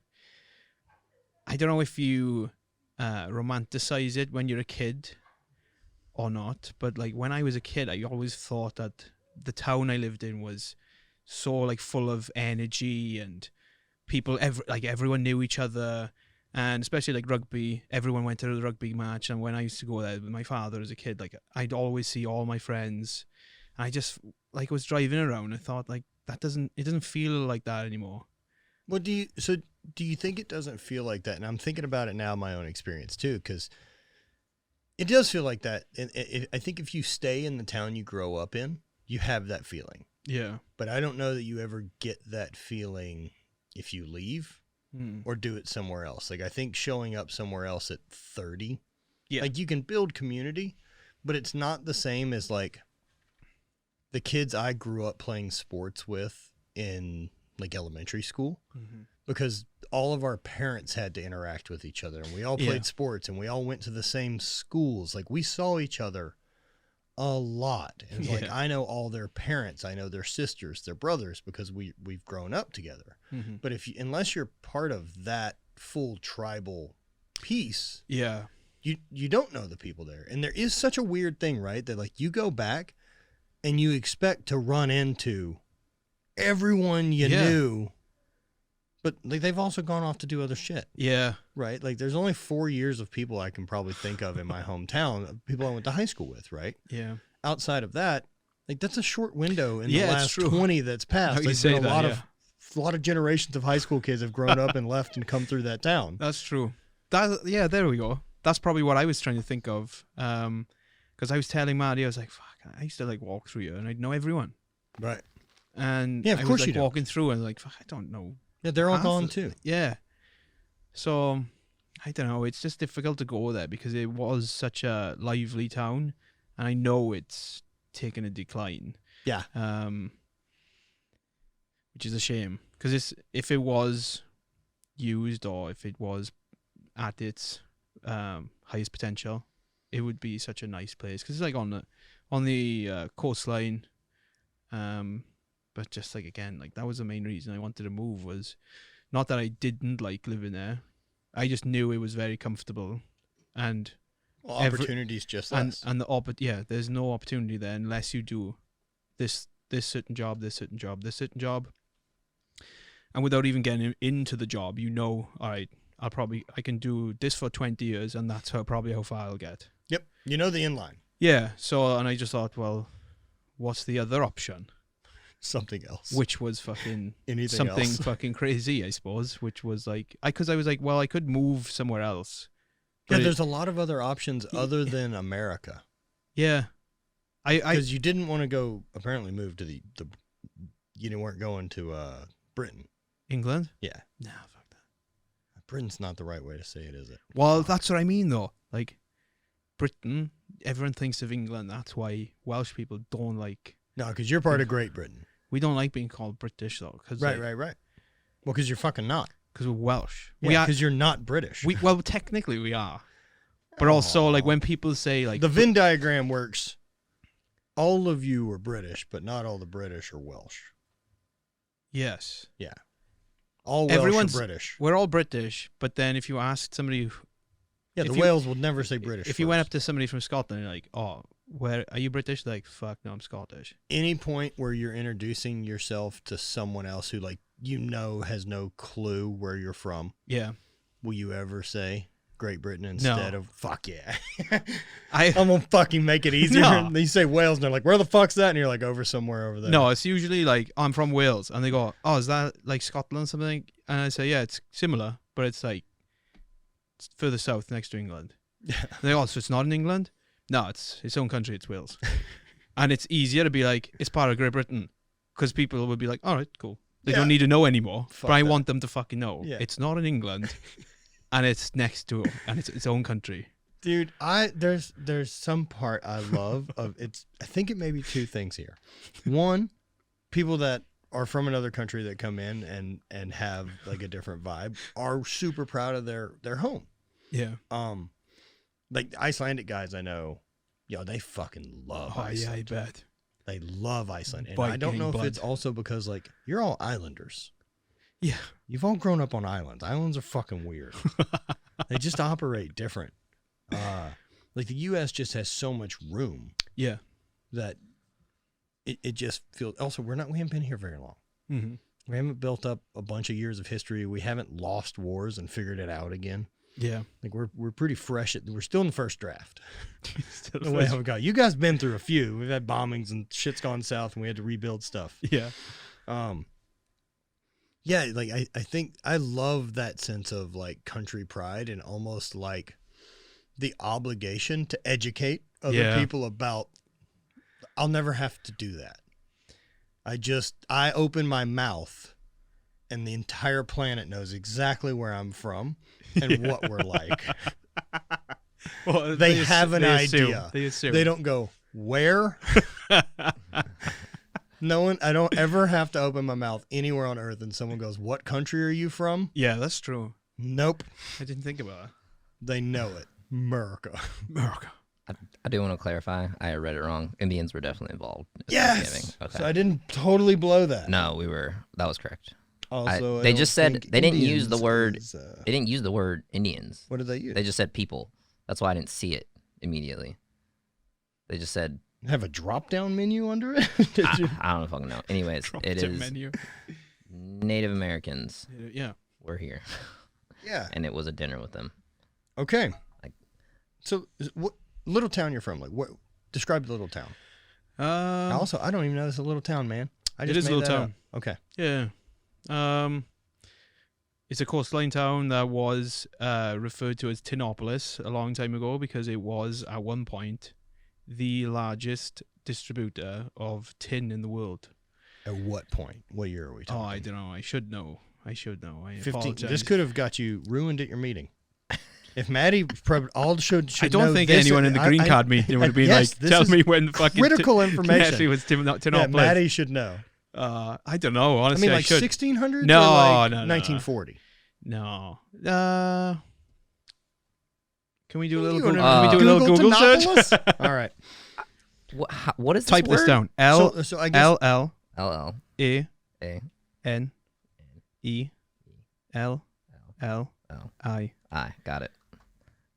S2: I don't know if you romanticize it when you're a kid or not, but like when I was a kid, I always thought that the town I lived in was so like full of energy and people, everyone knew each other, and especially like rugby, everyone went to the rugby match. And when I used to go there with my father as a kid, like I'd always see all my friends. And I just like was driving around. I thought like it doesn't feel like that anymore.
S1: Well, do you think it doesn't feel like that? And I'm thinking about it now, my own experience too, because it does feel like that. And I think if you stay in the town you grow up in, you have that feeling.
S2: Yeah.
S1: But I don't know that you ever get that feeling if you leave or do it somewhere else. Like I think showing up somewhere else at 30, like you can build community, but it's not the same as like the kids I grew up playing sports with in like elementary school, because all of our parents had to interact with each other, and we all played sports, and we all went to the same schools. Like we saw each other a lot. And it's like, I know all their parents, I know their sisters, their brothers, because we've grown up together. But unless you're part of that full tribal piece, you don't know the people there. And there is such a weird thing, right? That like you go back and you expect to run into everyone you knew, but like they've also gone off to do other shit. Yeah. Right? Like there's only 4 years of people I can probably think of in my hometown, people I went to high school with, right? Yeah. Outside of that, like that's a short window in the last 20 that's passed. Like, a lot of generations of high school kids have grown up and left and come through that town.
S2: That's true. There we go. That's probably what I was trying to think of. Because I was telling Maddie, I was like, fuck, I used to like walk through here and I'd know everyone.
S1: Right.
S2: And of course I was like walking through and like, fuck, I don't know.
S1: Yeah, they're all gone too.
S2: Yeah. So, I don't know. It's just difficult to go there because it was such a lively town. And I know it's taken a decline. Yeah. Which is a shame. Because if it was used or if it was at its highest potential, it would be such a nice place. Because it's like on the coastline. But just like, again, like that was the main reason I wanted to move, was not that I didn't like living there. I just knew it was very comfortable, and
S1: opportunities just less.
S2: And there's no opportunity there unless you do this certain job, this certain job, this certain job. And without even getting into the job, all right, I can do this for 20 years and that's probably how far I'll get.
S1: Yep. You know the inline.
S2: Yeah. So, and I just thought, well, what's the other option?
S1: Something else.
S2: Which was fucking
S1: something else.
S2: Fucking crazy, I suppose. Which was like, because I was like, well, I could move somewhere else.
S1: Yeah, there's a lot of other options other than America. Yeah. Because you didn't want to go, apparently move to you weren't going to Britain.
S2: England?
S1: Yeah.
S2: No, fuck that.
S1: Britain's not the right way to say it, is it?
S2: Well, that's what I mean, though. Like, Britain, everyone thinks of England. That's why Welsh people don't like...
S1: No, because you're part of Great Britain.
S2: We don't like being called British, though.
S1: Right. Well, because you're fucking not.
S2: Because we're Welsh.
S1: Yeah, because you're not British.
S2: Well, technically we are. But also, like, when people say, like...
S1: The Venn diagram works. All of you are British, but not all the British are Welsh.
S2: Yes.
S1: Yeah. All Welsh are British.
S2: We're all British, but then if you ask somebody...
S1: Yeah, the Wales will never say British
S2: If you went up to somebody from Scotland and you're like, oh, where are you British? They're like, fuck, no, I'm Scottish.
S1: Any point where you're introducing yourself to someone else who, like, has no clue where you're from. Yeah. Will you ever say Great Britain instead of fuck yeah? I'm gonna fucking make it easier. No. And you say Wales and they're like, where the fuck's that? And you're like, over somewhere over there.
S2: No, it's usually like, I'm from Wales. And they go, oh, is that like Scotland or something? And I say, yeah, it's similar, but it's like it's further south next to England. Yeah. They go, so it's not in England? No, it's its own country. It's Wales. And it's easier to be like, it's part of Great Britain. Because people would be like, all right, cool. They don't need to know anymore. But I want them to fucking know. Yeah. It's not in England. And it's next to it. And it's its own country.
S1: Dude, there's some part I love of it's. I think it may be two things here. One, people that are from another country that come in and have like a different vibe are super proud of their home. Yeah. Like Icelandic guys I know, they fucking love Iceland.
S2: Yeah, I bet.
S1: They love Iceland. And I don't know if it's also because like you're all islanders. Yeah. You've all grown up on islands. Islands are fucking weird. They just operate different. Like the US just has so much room. Yeah. That it just feels also we haven't been here very long. Mm-hmm. We haven't built up a bunch of years of history. We haven't lost wars and figured it out again.
S2: Yeah.
S1: Like we're pretty fresh. We're still in the first draft.
S2: Still
S1: The way I've got you guys been through a few. We've had bombings and shit's gone south, and we had to rebuild stuff.
S2: Yeah.
S1: Yeah, like I think I love that sense of like country pride and almost like the obligation to educate other people about. I'll never have to do that. I open my mouth, and the entire planet knows exactly where I'm from and what we're like.
S2: Well,
S1: they have an
S2: assume.
S1: idea.
S2: They assume.
S1: They don't go, where? No one. I don't ever have to open my mouth anywhere on earth and someone goes, what country are you from?
S2: Yeah, that's true.
S1: Nope.
S2: I didn't think about it.
S1: They know it. America.
S3: I do want to clarify. I read it wrong. Indians were definitely involved.
S1: Yes.
S3: Okay.
S1: So I didn't totally blow that.
S3: No, that was correct.
S1: Also,
S3: they just said they didn't use the word.
S1: Is,
S3: They didn't use the word Indians.
S1: what did they use?
S3: They just said people. That's why I didn't see it immediately. They just said.
S1: Have a drop-down menu under it?
S3: I don't fucking know. Anyways, it is
S2: menu.
S3: Native Americans.
S2: Yeah.
S3: Were here,
S1: Yeah.
S3: and it was a dinner with them.
S1: Okay.
S3: Like-
S1: So, what little town you're from? Like, what? Describe the little town. Also, I don't even know this is a little town, man. I just
S2: it is a
S1: made
S2: little
S1: that
S2: town.
S1: up. Okay.
S2: Yeah. It's a coastline town that was referred to as Tinopolis a long time ago because it was at one point the largest distributor of tin in the world.
S1: At what point? What year are we talking?
S2: Oh, I don't know. I should know. I
S1: 15.
S2: apologize.
S1: This could have got you ruined at your meeting. If Maddie all should
S2: I don't
S1: know
S2: think
S1: this,
S2: anyone in the green card meeting would have been
S1: yes,
S2: like,
S1: this
S2: tell
S1: is
S2: me when the fucking
S1: critical information.
S2: Actually, was Tinopolis.
S1: Yeah, Maddie should know.
S2: I don't know.
S1: I
S2: Honestly,
S1: mean, like
S2: should.
S1: 1600s
S2: No,
S1: or like
S2: no,
S1: 1940?
S2: No. Can we do a little
S1: You
S2: Google?
S1: wanna
S2: Can we do a little Google search?
S1: Tinopolis? All right.
S3: What is this
S2: Type this
S3: word?
S2: down. L
S1: So I guess
S2: L L
S3: LL
S2: A
S3: A
S2: N E L L
S3: L
S2: I.
S3: I got it.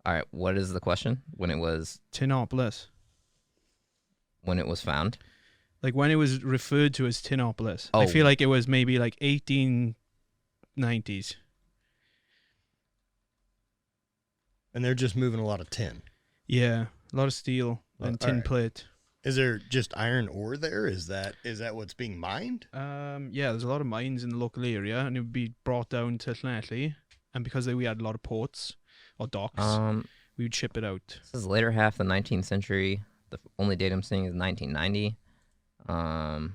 S3: All right. What is the question? When it was
S2: Tinopolis.
S3: found?
S2: Like when it was referred to as Tinopolis.
S3: Oh.
S2: I feel like it was maybe like 1890s.
S1: and they're just moving a lot of tin.
S2: Yeah, a lot of steel and tin
S1: alright.
S2: plate.
S1: Is there just iron ore there? Is that what's being mined?
S2: Yeah, there's a lot of mines in the local area, and it would be brought down to Llanelli. And because we had a lot of ports or docks, we would ship it out.
S3: This is later half the 19th century. The only date I'm seeing is 1990.
S2: Can't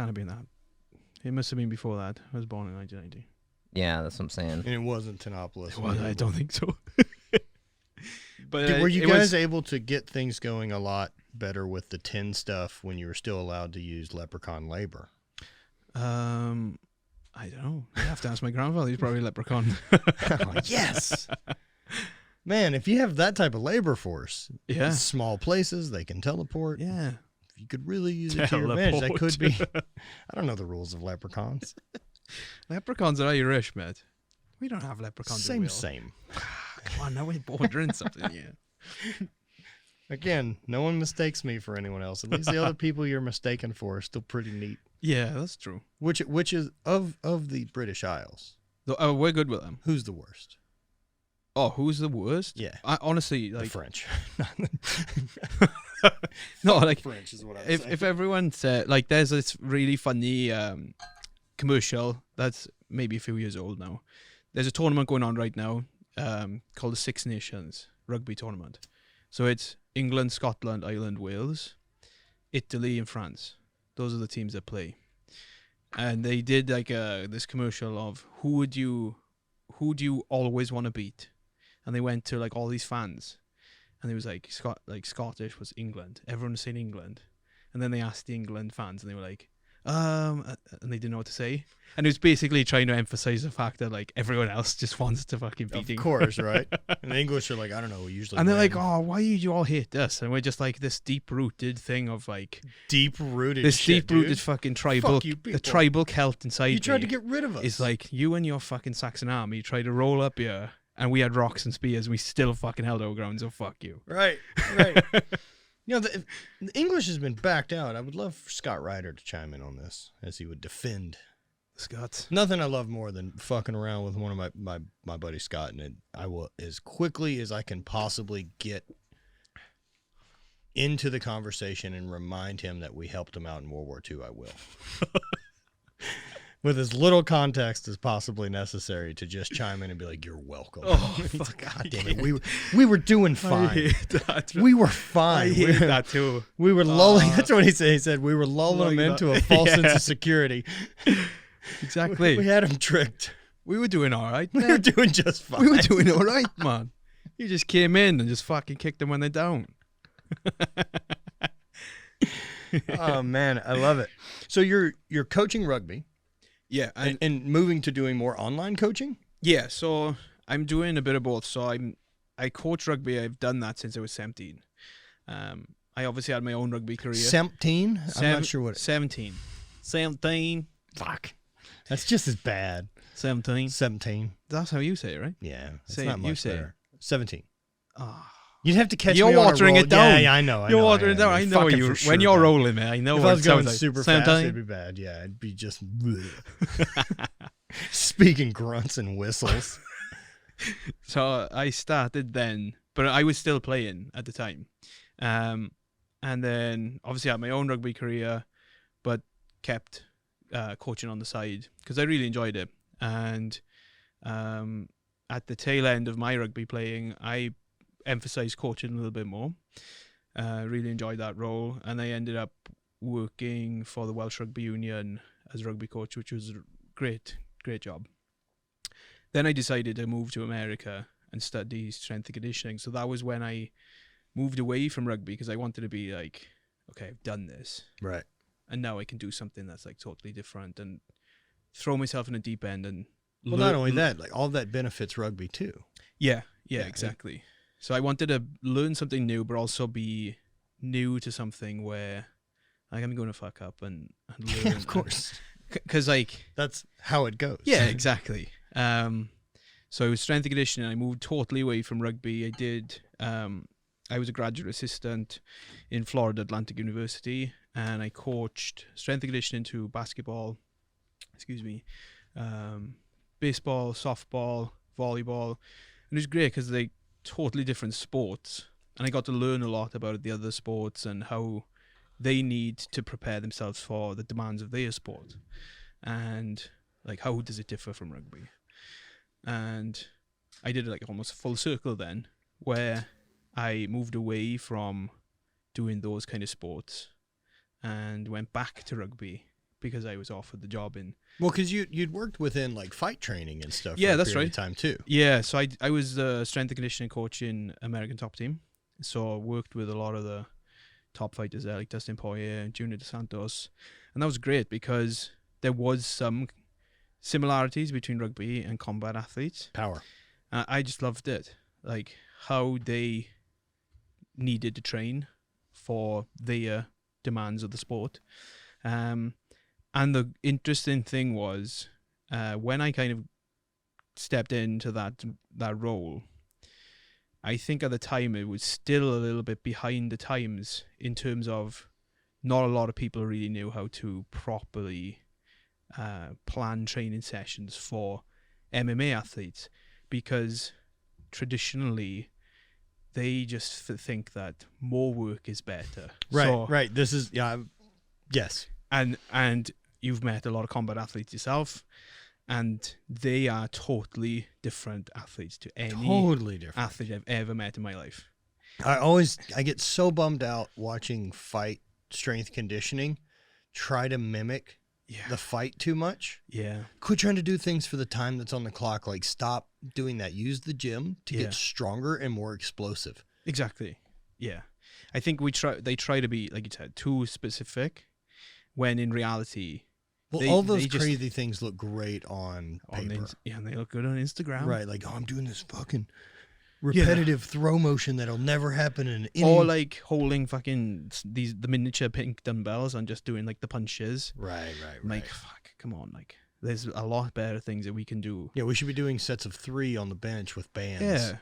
S2: have been that. It must have been before that. I was born in 1990.
S3: Yeah, that's what I'm saying.
S1: And it wasn't Tinopolis.
S2: Well, I don't think so. But
S1: Were you
S2: it
S1: guys
S2: was,
S1: able to get things going a lot better with the tin stuff when you were still allowed to use leprechaun labor?
S2: I don't know. I have to ask my grandfather. He's probably a leprechaun.
S1: Yes. Man, if you have that type of labor force,
S2: Yeah.
S1: small places, they can teleport.
S2: Yeah.
S1: If you could really use it to your advantage, that
S2: Teleport.
S1: could be. I don't know the rules of leprechauns.
S2: Leprechauns are Irish, mate. We don't have leprechauns. in Wales.
S1: Same.
S2: Come on, now we're bordering something here.
S1: Again, no one mistakes me for anyone else. At least the other people you're mistaken for are still pretty neat.
S2: Yeah, that's true.
S1: Which is of the British Isles,
S2: Oh, we're good with them.
S1: who's the worst?
S2: Oh, who's the worst?
S1: Yeah.
S2: I honestly
S1: The
S2: like
S1: French.
S2: no, like
S1: French is what I
S2: if everyone said like there's this really funny commercial that's maybe a few years old now. There's a tournament going on right now called the Six Nations rugby tournament. So it's England, Scotland, Ireland, Wales, Italy, and France. Those are the teams that play. And they did like this commercial of who do you always want to beat, and they went to like all these fans, and it was like Scottish was England. Everyone was saying England, and then they asked the England fans, and they were like, and they didn't know what to say. And it was basically trying to emphasize the fact that like everyone else just wants to fucking beat
S1: Of
S2: England.
S1: course, right? And the English are like, I don't know, we usually
S2: And they're
S1: win.
S2: like, oh, why do you all hate us? And we're just like this deep-rooted thing of like
S1: deep-rooted
S2: this
S1: shit,
S2: deep-rooted
S1: dude.
S2: fucking tribal,
S1: Fuck you
S2: the
S1: people.
S2: tribal Celt inside
S1: You tried
S2: me
S1: to get rid of us.
S2: is like you and your fucking Saxon army tried to roll up here, and we had rocks and spears, and we still fucking held our ground. So fuck you.
S1: Right. The English has been backed out. I would love for Scott Ryder to chime in on this as he would defend
S2: Scott.
S1: Nothing I love more than fucking around with one of my buddy Scott, and I will, as quickly as I can possibly get into the conversation and remind him that we helped him out in World War II, I will. With as little context as possibly necessary to just chime in and be like, "You're welcome."
S2: Oh,
S1: fuck, God damn it. We were doing fine.
S2: I hate that.
S1: We were fine.
S2: I hate that too.
S1: We were lulling. That's what he said. He said we were lulling him into a false sense of security.
S2: Exactly.
S1: We had him tricked.
S2: We were doing all right.
S1: We were doing just fine.
S2: We were doing all right, man. You just came in and just fucking kicked them when they're down.
S1: Oh man, I love it. So you're coaching rugby.
S2: Yeah,
S1: and moving to doing more online coaching?
S2: Yeah, so I'm doing a bit of both. So I coach rugby. I've done that since I was 17. I obviously had my own rugby career.
S1: 17? I'm not sure what
S2: 17. 17.
S1: Fuck. That's just as bad.
S2: 17.
S1: 17.
S2: That's how you say it, right?
S1: Yeah. It's
S2: Say
S1: not
S2: it.
S1: much
S2: You say
S1: better. 17.
S2: Oh.
S1: You'd have to catch
S2: You're
S1: me on
S2: watering
S1: a roll.
S2: it down.
S1: Yeah, I know.
S2: You're watering it down. I know you. When you're rolling, man, I know
S1: if
S2: what
S1: I was
S2: it sounds
S1: going
S2: like.
S1: super
S2: 17.
S1: fast, it'd be bad. Yeah, it'd be just speaking grunts and whistles.
S2: So I started then, but I was still playing at the time. And then obviously I had my own rugby career, but kept coaching on the side because I really enjoyed it. And at the tail end of my rugby playing, I emphasized coaching a little bit more. Really enjoyed that role. And I ended up working for the Welsh Rugby Union as a rugby coach, which was a great job. Then I decided to move to America and study strength and conditioning. So that was when I moved away from rugby because I wanted to be like, okay, I've done this.
S1: Right.
S2: And now I can do something that's like totally different and throw myself in a deep end. And
S1: well, not only that, like all that benefits rugby too.
S2: Yeah, exactly. So I wanted to learn something new, but also be new to something where like, I'm going to fuck up and learn.
S1: Yeah, of course.
S2: Because like
S1: that's how it goes.
S2: Yeah, exactly. So it was strength and conditioning. I moved totally away from rugby. I did. I was a graduate assistant in Florida Atlantic University, and I coached strength and conditioning to basketball. Baseball, softball, volleyball, and it was great because they totally different sports, and I got to learn a lot about the other sports and how they need to prepare themselves for the demands of their sport, and like how does it differ from rugby. And I did like almost a full circle then, where I moved away from doing those kind of sports and went back to rugby because I was offered the job in.
S1: Well, because you'd worked within like fight training and stuff.
S2: Yeah,
S1: for a
S2: that's
S1: period
S2: right.
S1: of time too.
S2: Yeah, so I was the strength and conditioning coach in American Top Team. So I worked with a lot of the top fighters there, like Dustin Poirier and Junior Dos Santos, and that was great because there was some similarities between rugby and combat athletes.
S1: Power.
S2: I just loved it, like how they needed to train for their demands of the sport. And the interesting thing was when I kind of stepped into that role, I think at the time it was still a little bit behind the times in terms of not a lot of people really knew how to properly plan training sessions for MMA athletes, because traditionally they just think that more work is better.
S1: Right. This is yes.
S2: And you've met a lot of combat athletes yourself, and they are totally different athletes to any athlete I've ever met in my life.
S1: I get so bummed out watching fight strength conditioning try to mimic the fight too much.
S2: Yeah.
S1: Quit trying to do things for the time that's on the clock. Like, stop doing that. Use the gym to get stronger and more explosive.
S2: Exactly. Yeah. I think they try to be, like you said, too specific, when in reality,
S1: all those crazy things look great on paper.
S2: And they look good on Instagram.
S1: Right. Like, I'm doing this fucking repetitive throw motion that'll never happen in any...
S2: Or like holding fucking the miniature pink dumbbells and just doing like the punches.
S1: Right.
S2: Like, fuck, come on. Like, there's a lot better things that we can do.
S1: Yeah, we should be doing sets of 3 on the bench with bands.
S2: Yeah,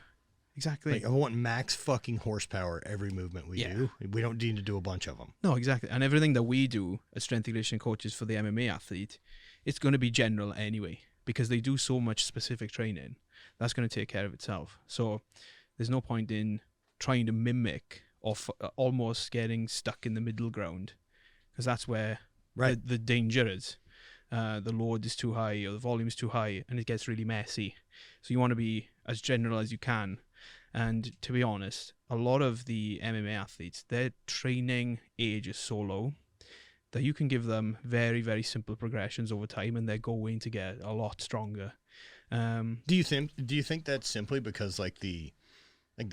S2: exactly.
S1: Like, I want max fucking horsepower every movement we do. We don't need to do a bunch of them.
S2: No, exactly. And everything that we do as strength and conditioning coaches for the MMA athlete, it's going to be general anyway, because they do so much specific training. That's going to take care of itself. So there's no point in trying to mimic or almost getting stuck in the middle ground, because that's where the danger is. The load is too high or the volume is too high, and it gets really messy. So you want to be as general as you can. And to be honest, a lot of the MMA athletes, their training age is so low that you can give them very, very simple progressions over time, and they're going to get a lot stronger.
S1: Do you think that's simply because like the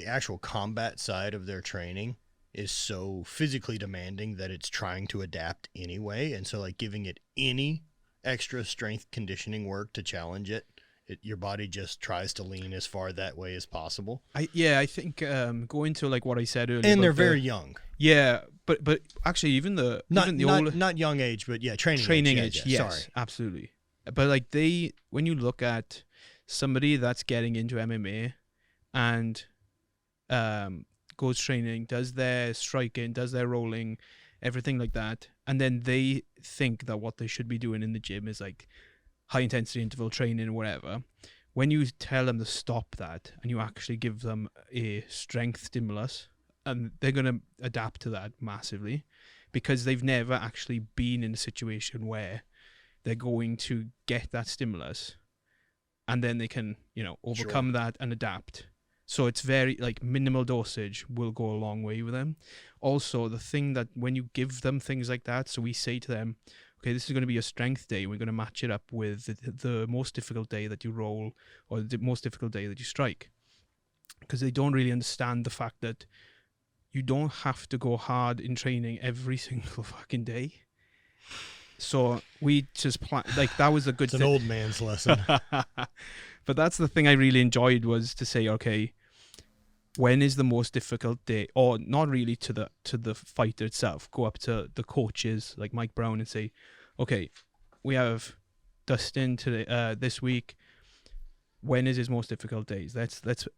S1: actual combat side of their training is so physically demanding that it's trying to adapt anyway, and so like giving it any extra strength conditioning work to challenge it, your body just tries to lean as far that way as possible?
S2: I think going to like what I said earlier,
S1: and they're very young.
S2: Yeah, but actually even the older,
S1: not young age, but training age.
S2: Yes,
S1: sorry,
S2: absolutely. But like when you look at somebody that's getting into MMA and goes training, does their striking, does their rolling, everything like that, and then they think that what they should be doing in the gym is like high intensity interval training or whatever. When you tell them to stop that and you actually give them a strength stimulus, and they're going to adapt to that massively, because they've never actually been in a situation where they're going to get that stimulus and then they can, overcome that and adapt. So it's very like minimal dosage will go a long way with them. Also, the thing that when you give them things like that, so we say to them, okay, this is going to be a strength day. We're going to match it up with the most difficult day that you roll or the most difficult day that you strike. Because they don't really understand the fact that you don't have to go hard in training every single fucking day. So we just that was a good
S1: thing. It's an old man's lesson.
S2: But that's the thing I really enjoyed, was to say, okay, when is the most difficult day? Or not really to the fighter itself. Go up to the coaches like Mike Brown and say, okay, we have Dustin today, this week. When is his most difficult days? Let's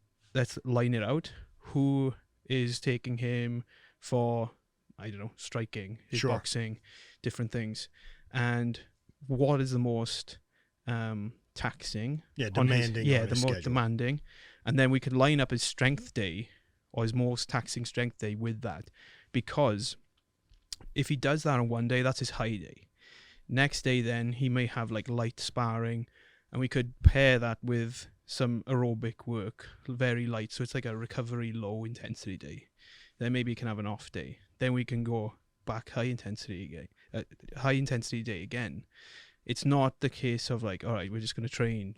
S2: line it out. Who is taking him for, I don't know, striking, his boxing, different things, and what is the most taxing,
S1: demanding,
S2: the most demanding, and then we could line up his strength day or his most taxing strength day with that, because if he does that on one day, that's his high day. Next day, then he may have like light sparring, and we could pair that with some aerobic work, very light, so it's like a recovery low intensity day. Then maybe he can have an off day. Then we can go back high intensity day again. It's not the case of like, all right, we're just going to train.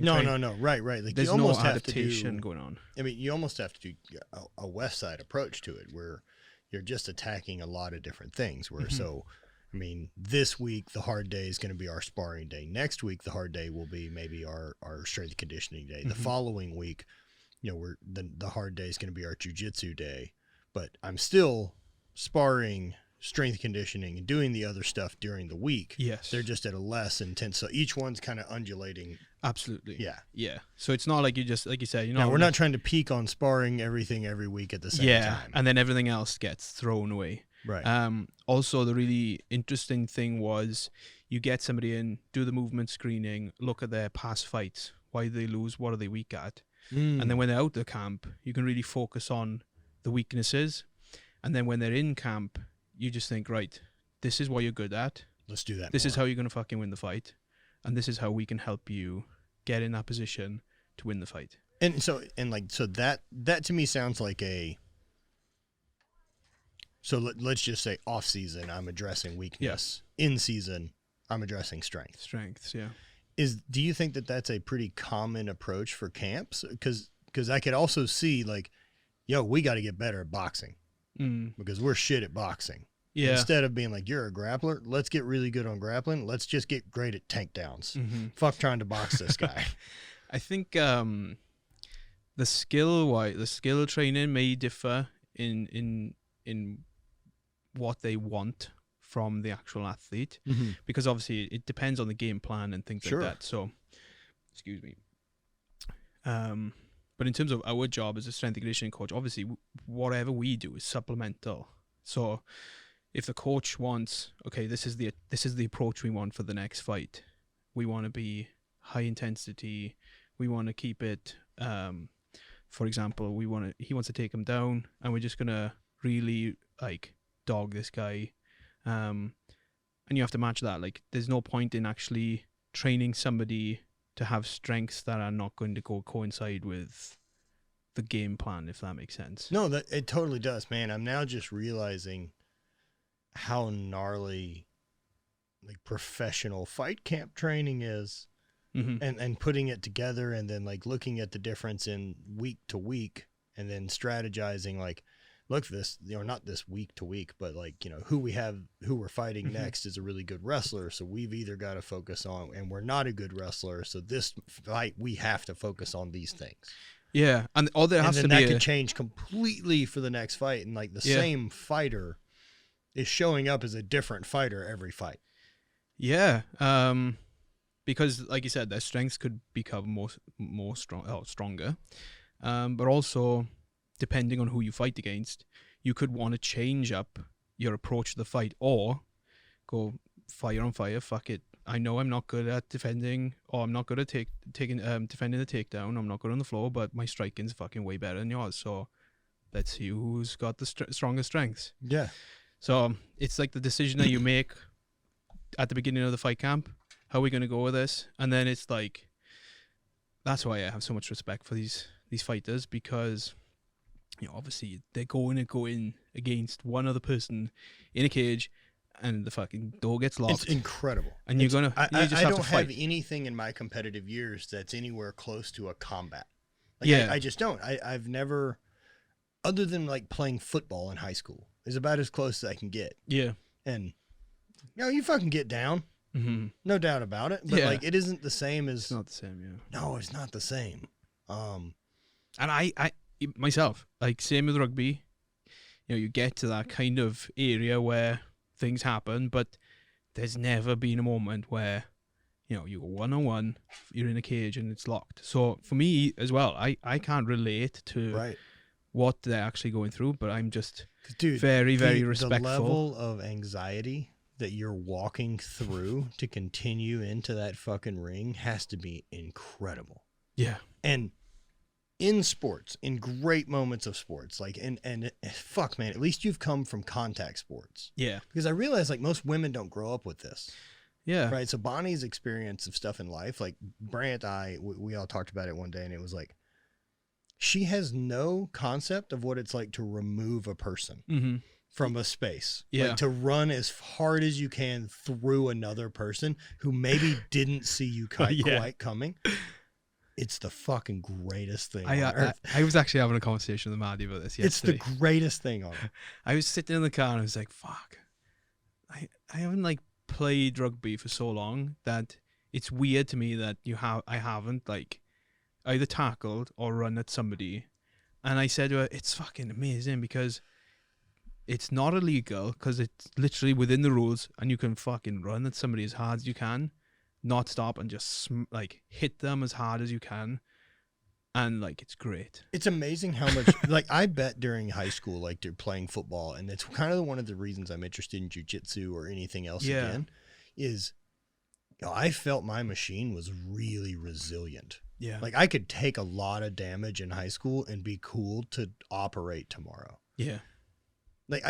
S1: No. Right. Like,
S2: there's
S1: you almost
S2: no
S1: have
S2: adaptation going on.
S1: I mean, you almost have to do a West Side approach to it, where you're just attacking a lot of different things. Where so, I mean, this week the hard day is going to be our sparring day. Next week the hard day will be maybe our strength conditioning day. The following week, the hard day is going to be our jiu-jitsu day. But I'm still sparring, strength conditioning, and doing the other stuff during the week.
S2: Yes.
S1: They're just at a less intense. So each one's kind of undulating.
S2: Absolutely.
S1: Yeah.
S2: So it's not like you just, like you said,
S1: we're not trying to peak on sparring everything every week at the same time.
S2: And then everything else gets thrown away.
S1: Right.
S2: Also, the really interesting thing was you get somebody in, do the movement screening, look at their past fights. Why do they lose? What are they weak at? And then when they're out of the camp, you can really focus on the weaknesses, and then when they're in camp, you just think, right, this is what you're good at.
S1: Let's do that.
S2: This is how you're gonna fucking win the fight, and this is how we can help you get in that position to win the fight.
S1: And so that to me sounds like let's just say off season I'm addressing weakness. In season I'm addressing strength.
S2: Strengths, yeah.
S1: Do you think that that's a pretty common approach for camps? Because I could also see like, we got to get better at boxing because we're shit at boxing. Yeah. Instead of being like, you're a grappler, let's get really good on grappling. Let's just get great at tank downs. Fuck trying to box this guy.
S2: I think the skill training may differ in what they want from the actual athlete, because obviously it depends on the game plan and things like that. So, excuse me. But in terms of our job as a strength and conditioning coach, obviously whatever we do is supplemental. So if the coach wants, okay, this is the approach we want for the next fight. We want to be high intensity. We want to keep it. For example, he wants to take him down, and we're just gonna really like dog this guy. And you have to match that. Like, there's no point in actually training somebody to have strengths that are not going to coincide with the game plan, if that makes sense.
S1: No, that it totally does, man. I'm now just realizing how gnarly like professional fight camp training is, and putting it together, and then like looking at the difference in week to week, and then strategizing like, look, this, not this week to week, but like, who we're fighting next is a really good wrestler. So we've either got to focus on, and we're not a good wrestler. So this fight, we have to focus on these things.
S2: Yeah. And all there has to be.
S1: And then that could change completely for the next fight. And like the same fighter is showing up as a different fighter every fight.
S2: Yeah. Because like you said, their strengths could become stronger. But also, depending on who you fight against, you could want to change up your approach to the fight, or go fire on fire. Fuck it. I know I'm not good at defending, or I'm not good at defending the takedown. I'm not good on the floor, but my striking's fucking way better than yours. So let's see who's got the strongest strengths.
S1: Yeah.
S2: So it's like the decision that you make at the beginning of the fight camp. How are we going to go with this? And then it's like, that's why I have so much respect for these fighters, because obviously they're going against one other person in a cage, and the fucking door gets locked.
S1: It's incredible.
S2: And I don't
S1: have anything in my competitive years that's anywhere close to a combat. Like, I just don't. I've never, other than like playing football in high school, is about as close as I can get.
S2: Yeah.
S1: And you fucking get down. Mm-hmm. No doubt about it. But like, it isn't the same as.
S2: It's not the same. Yeah.
S1: No, it's not the same.
S2: And I myself, like, same with rugby, you get to that kind of area where things happen, but there's never been a moment where you go one-on-one, you're in a cage and it's locked. So for me as well, I can't relate to what they're actually going through, but I'm just very, very respectful.
S1: The level of anxiety that you're walking through to continue into that fucking ring has to be incredible.
S2: Yeah.
S1: And in sports, in great moments of sports, like, and fuck, man, at least you've come from contact sports.
S2: Yeah.
S1: Because I realize, like, most women don't grow up with this.
S2: Yeah.
S1: Right. So Bonnie's experience of stuff in life, like Brant, we all talked about it one day, and it was like, she has no concept of what it's like to remove a person from a space.
S2: Yeah.
S1: Like, to run as hard as you can through another person who maybe didn't see you quite coming. It's the fucking greatest thing on earth.
S2: I was actually having a conversation with Maddie about this yesterday.
S1: It's the greatest thing on earth.
S2: I was sitting in the car and I was like, fuck. I haven't like played rugby for so long that it's weird to me that I haven't like either tackled or run at somebody. And I said to her, it's fucking amazing because it's not illegal, because it's literally within the rules, and you can fucking run at somebody as hard as you can. Not stop and just like hit them as hard as you can, and like it's great.
S1: It's amazing how much like I bet during high school, like they're playing football, and it's kind of one of the reasons I'm interested in jiu-jitsu or anything else again, is I felt my machine was really resilient.
S2: Yeah,
S1: like I could take a lot of damage in high school and be cool to operate tomorrow.
S2: Yeah,
S1: like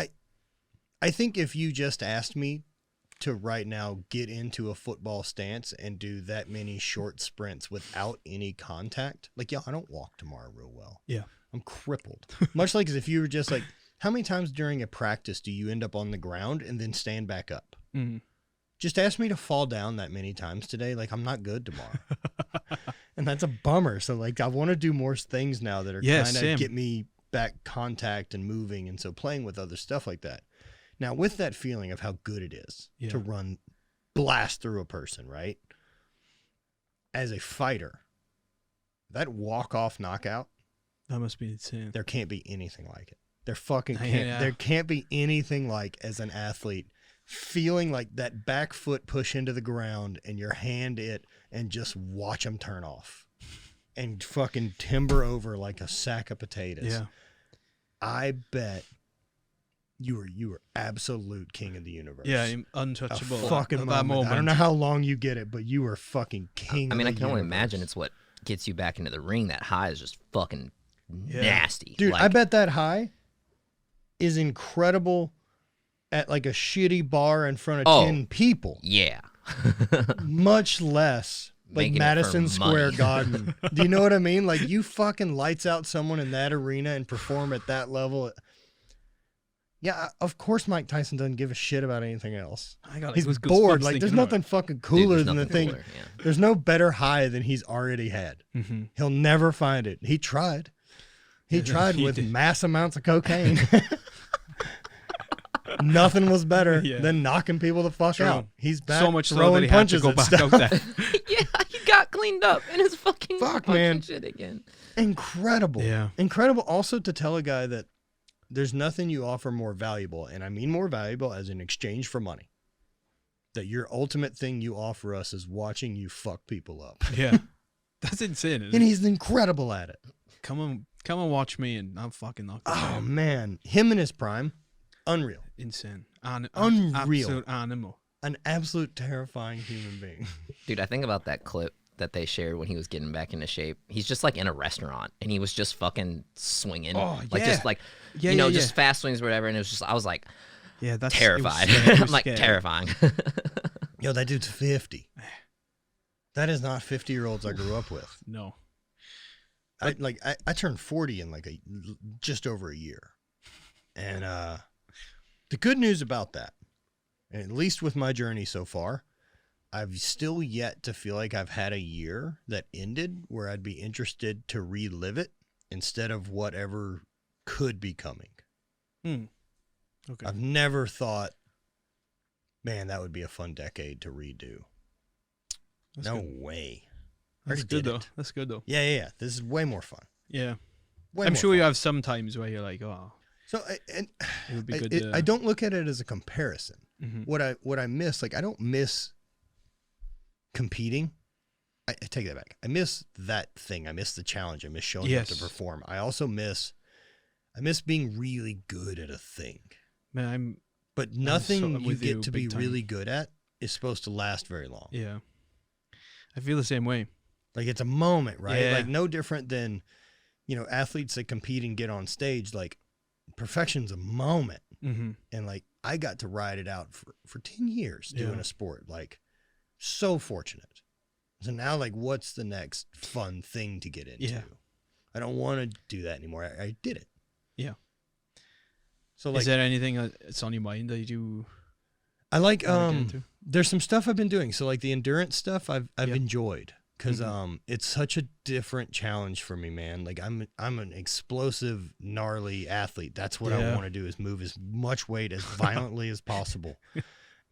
S1: I think if you just asked me to right now get into a football stance and do that many short sprints without any contact, like, I don't walk tomorrow real well.
S2: Yeah.
S1: I'm crippled. Much like as if you were just like, how many times during a practice do you end up on the ground and then stand back up? Mm-hmm. Just ask me to fall down that many times today. Like, I'm not good tomorrow. And that's a bummer. So like, I want to do more things now that are kind of get me back contact and moving. And so playing with other stuff like that. Now, with that feeling of how good it is to blast through a person, right? As a fighter, that walk-off knockout,
S2: that must be insane.
S1: There can't be anything like it. There can't be anything like, as an athlete, feeling like that back foot push into the ground and your hand and just watch them turn off. and fucking timber over like a sack of potatoes.
S2: Yeah.
S1: I bet you were absolute king of the universe.
S2: Yeah, I'm untouchable.
S1: Fucking
S2: at that moment.
S1: I don't know how long you get it, but you were fucking king.
S3: I mean,
S1: of
S3: I
S1: the
S3: can only
S1: universe.
S3: imagine it's what gets you back into the ring. That high is just fucking nasty.
S1: Dude,
S3: like,
S1: I bet that high is incredible at like a shitty bar in front of 10 people.
S3: Yeah.
S1: Much less like
S3: Making it for
S1: Madison Square
S3: money.
S1: Garden. Do you know what I mean? Like you fucking lights out someone in that arena and perform at that level. Yeah, of course Mike Tyson doesn't give a shit about anything else.
S2: I got
S1: He's
S2: goosebumps
S1: bored. Like there's
S2: thinking about
S1: nothing fucking
S3: Dude,
S1: cooler
S3: there's
S1: than the
S3: nothing
S1: thing.
S3: cooler, yeah.
S1: There's no better high than he's already had.
S2: it. Mhm.
S1: He'll never find it. He tried. He tried
S2: he
S1: with
S2: did.
S1: mass amounts of cocaine. Nothing was better
S2: Yeah.
S1: than knocking people the fuck
S2: True.
S1: out. He's back
S2: So much so that
S1: throwing
S2: he had to
S1: punches
S2: go
S1: and
S2: back
S1: stuff.
S2: out there.
S3: Yeah, he got cleaned up in his fucking
S1: Fuck,
S3: punching
S1: man.
S3: shit again.
S1: Incredible.
S2: Yeah.
S1: Incredible also to tell a guy that there's nothing you offer more valuable, and I mean more valuable as in exchange for money. That your ultimate thing you offer us is watching you fuck people up.
S2: Yeah. That's insane. Isn't
S1: And
S2: it?
S1: he's incredible at it.
S2: Come and watch me, and I'm fucking knocked
S1: Oh
S2: out.
S1: man. Him in his prime, unreal.
S2: Insane.
S1: Unreal.
S2: Absolute animal.
S1: An absolute terrifying human being.
S3: Dude, I think about that clip that they shared when he was getting back into shape. He's just like in a restaurant and he was just fucking swinging.
S2: Oh,
S3: like
S2: yeah.
S3: just like,
S2: Yeah,
S3: you know,
S2: yeah,
S3: just
S2: yeah.
S3: fast swings or whatever. And it was just, I was like
S2: Yeah, that's
S3: terrified.
S2: It was
S3: I'm like
S2: scary.
S3: terrifying.
S1: Yo, that dude's 50. That is not 50-year-olds I grew up with.
S2: No.
S1: I turned 40 in like just over a year. And the good news about that, at least with my journey so far, I've still yet to feel like I've had a year that ended where I'd be interested to relive it instead of whatever could be coming.
S2: Okay.
S1: I've never thought, man, that would be a fun decade to redo.
S2: That's
S1: No
S2: good.
S1: way.
S2: That's
S1: Already
S2: good
S1: did
S2: though.
S1: it.
S2: That's good though.
S1: Yeah. This is way more fun.
S2: Yeah.
S1: Way
S2: I'm
S1: more
S2: sure you
S1: fun.
S2: have some times where you're like, oh,
S1: So and
S2: it would be good.
S1: I don't look at it as a comparison.
S2: Mhm.
S1: What I miss, like I don't miss competing. I take that back. I miss that thing. I miss the challenge. I miss showing up
S2: Yes.
S1: to perform. I also miss being really good at a thing.
S2: Man,
S1: But nothing
S2: I'm
S1: you
S2: with you
S1: get to be
S2: big time.
S1: really good at is supposed to last very long.
S2: yeah. I feel the same way.
S1: Like it's a moment, right?
S2: Yeah.
S1: Like no different than, athletes that compete and get on stage. Like perfection's a moment.
S2: Mm-hmm.
S1: And like I got to ride it out for 10 years doing
S2: Yeah.
S1: a sport. Like so fortunate. So now like what's the next fun thing to get into?
S2: Yeah.
S1: I don't want to do that anymore. I did it.
S2: Yeah.
S1: So like
S2: Is there anything that's on your mind that you
S1: I like
S2: wanna get into?
S1: there's some stuff I've been doing. So like the endurance stuff I've
S2: Yeah.
S1: enjoyed because
S2: Mhm.
S1: it's such a different challenge for me, man. Like I'm an explosive, gnarly athlete. That's what I
S2: Yeah.
S1: want to do is move as much weight as violently as possible.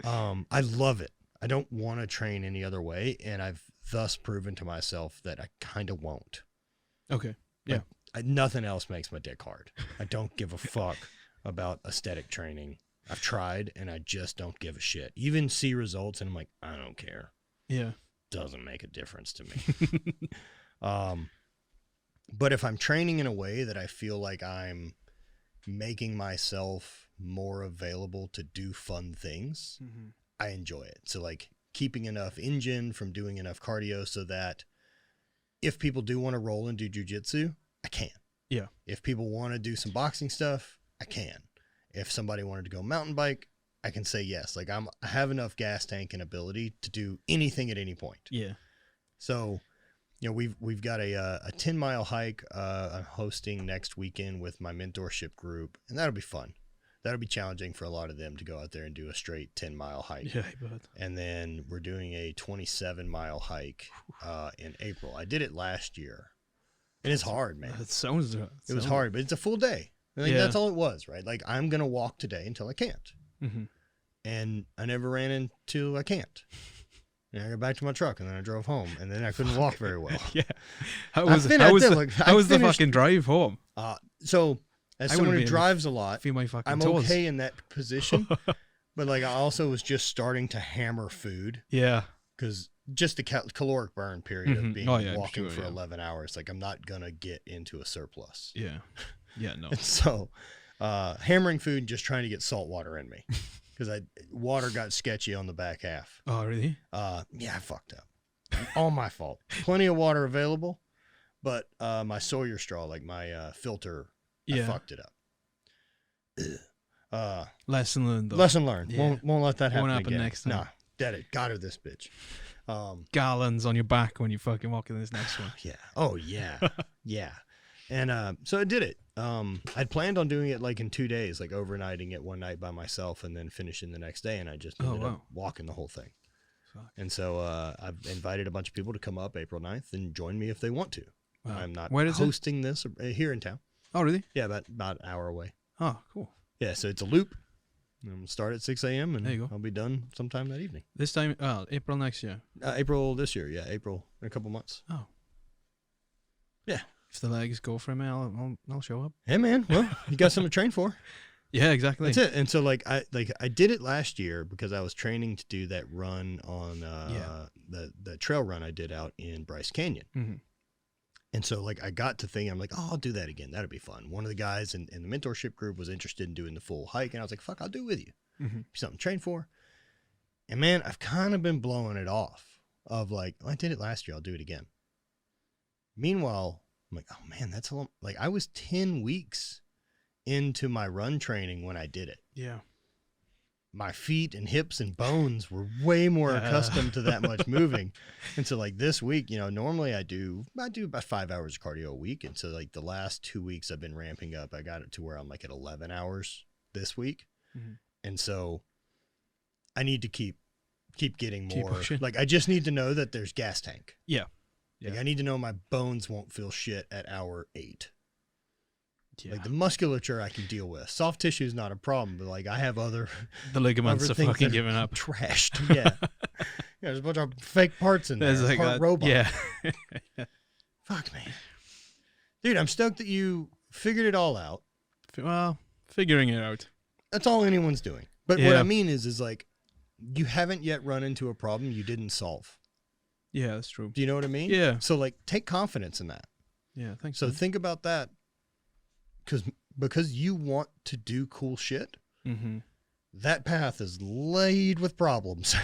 S1: I love it. I don't want to train any other way, and I've thus proven to myself that I kind of won't.
S2: Okay. Yeah.
S1: Nothing else makes my dick hard. I don't give a fuck about aesthetic training. I've tried, and I just don't give a shit. Even see results, and I'm like, I don't care.
S2: Yeah.
S1: Doesn't make a difference to me. But if I'm training in a way that I feel like I'm making myself more available to do fun things,
S2: Mm-hmm.
S1: I enjoy it. So like keeping enough engine from doing enough cardio so that if people do want to roll and do jujitsu, I can.
S2: Yeah.
S1: If people want to do some boxing stuff, I can. If somebody wanted to go mountain bike, I can say yes. Like I have enough gas tank and ability to do anything at any point.
S2: Yeah.
S1: So, we've got a 10-mile hike I'm hosting next weekend with my mentorship group, and that'll be fun. That'll be challenging for a lot of them to go out there and do a straight 10-mile hike.
S2: Yeah. But
S1: And then we're doing a 27-mile hike in April. I did it last year. And it's hard, man.
S2: it sounds.
S1: It was hard, but it's a full day. I think
S2: Yeah.
S1: that's all it was, right? Like I'm going to walk today until I can't.
S2: Mm-hmm.
S1: And I never ran into I can't. And I got back to my truck, and then I drove home, and then I couldn't walk very well.
S2: Yeah. How
S1: I
S2: was
S1: fin-
S2: how
S1: I
S2: was
S1: did,
S2: the,
S1: like,
S2: how
S1: I
S2: was the
S1: finished-
S2: fucking drive home?
S1: So as
S2: I
S1: someone
S2: wouldn't
S1: who
S2: be able to
S1: drives a lot,
S2: Feel my fucking
S1: I'm
S2: toes.
S1: okay in that position. But like I also was just starting to hammer food
S2: Yeah.
S1: because just the caloric burn period of being walking
S2: sure,
S1: for 11 hours. Like, I'm not going to get into a surplus.
S2: Yeah. Yeah, no.
S1: And so, hammering food and just trying to get salt water in me because water got sketchy on the back half.
S2: Oh, really?
S1: Yeah, I fucked up. All my fault. Plenty of water available, but my Sawyer straw, like my filter, I fucked it up.
S2: Lesson learned, though.
S1: Lesson learned.
S2: Yeah.
S1: Won't let that happen again.
S2: Next time.
S1: Nah, dead it. Got her, this bitch.
S2: Gallons on your back when you fucking walk in this next one.
S1: Yeah. Oh, yeah. Yeah. And so I did it. I'd planned on doing it like in 2 days, like overnighting it one night by myself and then finishing the next day. And I just ended up walking the whole thing. Fuck. And so I've invited a bunch of people to come up April 9th and join me if they want to. Wow. I'm not hosting this here in town.
S2: Oh, really?
S1: Yeah, about an hour away.
S2: Oh, cool.
S1: Yeah, so it's a loop. I'm start at 6 a.m. and
S2: there you go.
S1: I'll be done sometime that evening.
S2: This time, April next year.
S1: April this year, yeah. April in a couple months.
S2: Oh.
S1: Yeah.
S2: If the legs go for me, I'll show up.
S1: Hey, man. Well, you got something to train for.
S2: Yeah, exactly.
S1: That's it. And so, I did it last year because I was training to do that run on the trail run I did out in Bryce Canyon.
S2: Mm-hmm.
S1: And so, I got to thinking, I'm like, oh, I'll do that again. That'll be fun. One of the guys in the mentorship group was interested in doing the full hike, and I was like, fuck, I'll do it with you.
S2: Mm-hmm.
S1: Something to train for. And, man, I've kind of been blowing it off of I did it last year. I'll do it again. Meanwhile, I'm like, oh, man, that's a long. I was 10 weeks into my run training when I did it.
S2: Yeah.
S1: My feet and hips and bones were way more accustomed to that much moving. And so this week, normally I do about 5 hours of cardio a week. And so the last 2 weeks I've been ramping up. I got it to where I'm at 11 hours this week. Mm-hmm. And so I need to keep getting more. I just need to know that there's gas tank.
S2: Yeah.
S1: I need to know my bones won't feel shit at hour 8.
S2: Yeah.
S1: The musculature I can deal with. Soft tissue is not a problem, but I have the
S2: ligaments are fucking giving up.
S1: Trashed. Yeah. There's a bunch of fake parts in there.
S2: There's
S1: part robot.
S2: Yeah.
S1: Fuck, man. Dude, I'm stoked that you figured it all out.
S2: Well, figuring it out.
S1: That's all anyone's doing. But what I mean is you haven't yet run into a problem you didn't solve.
S2: Yeah, that's true.
S1: Do you know what I mean?
S2: Yeah.
S1: So take confidence in that.
S2: Yeah, thanks.
S1: So think about that. Because you want to do cool shit,
S2: mm-hmm.
S1: that path is laid with problems.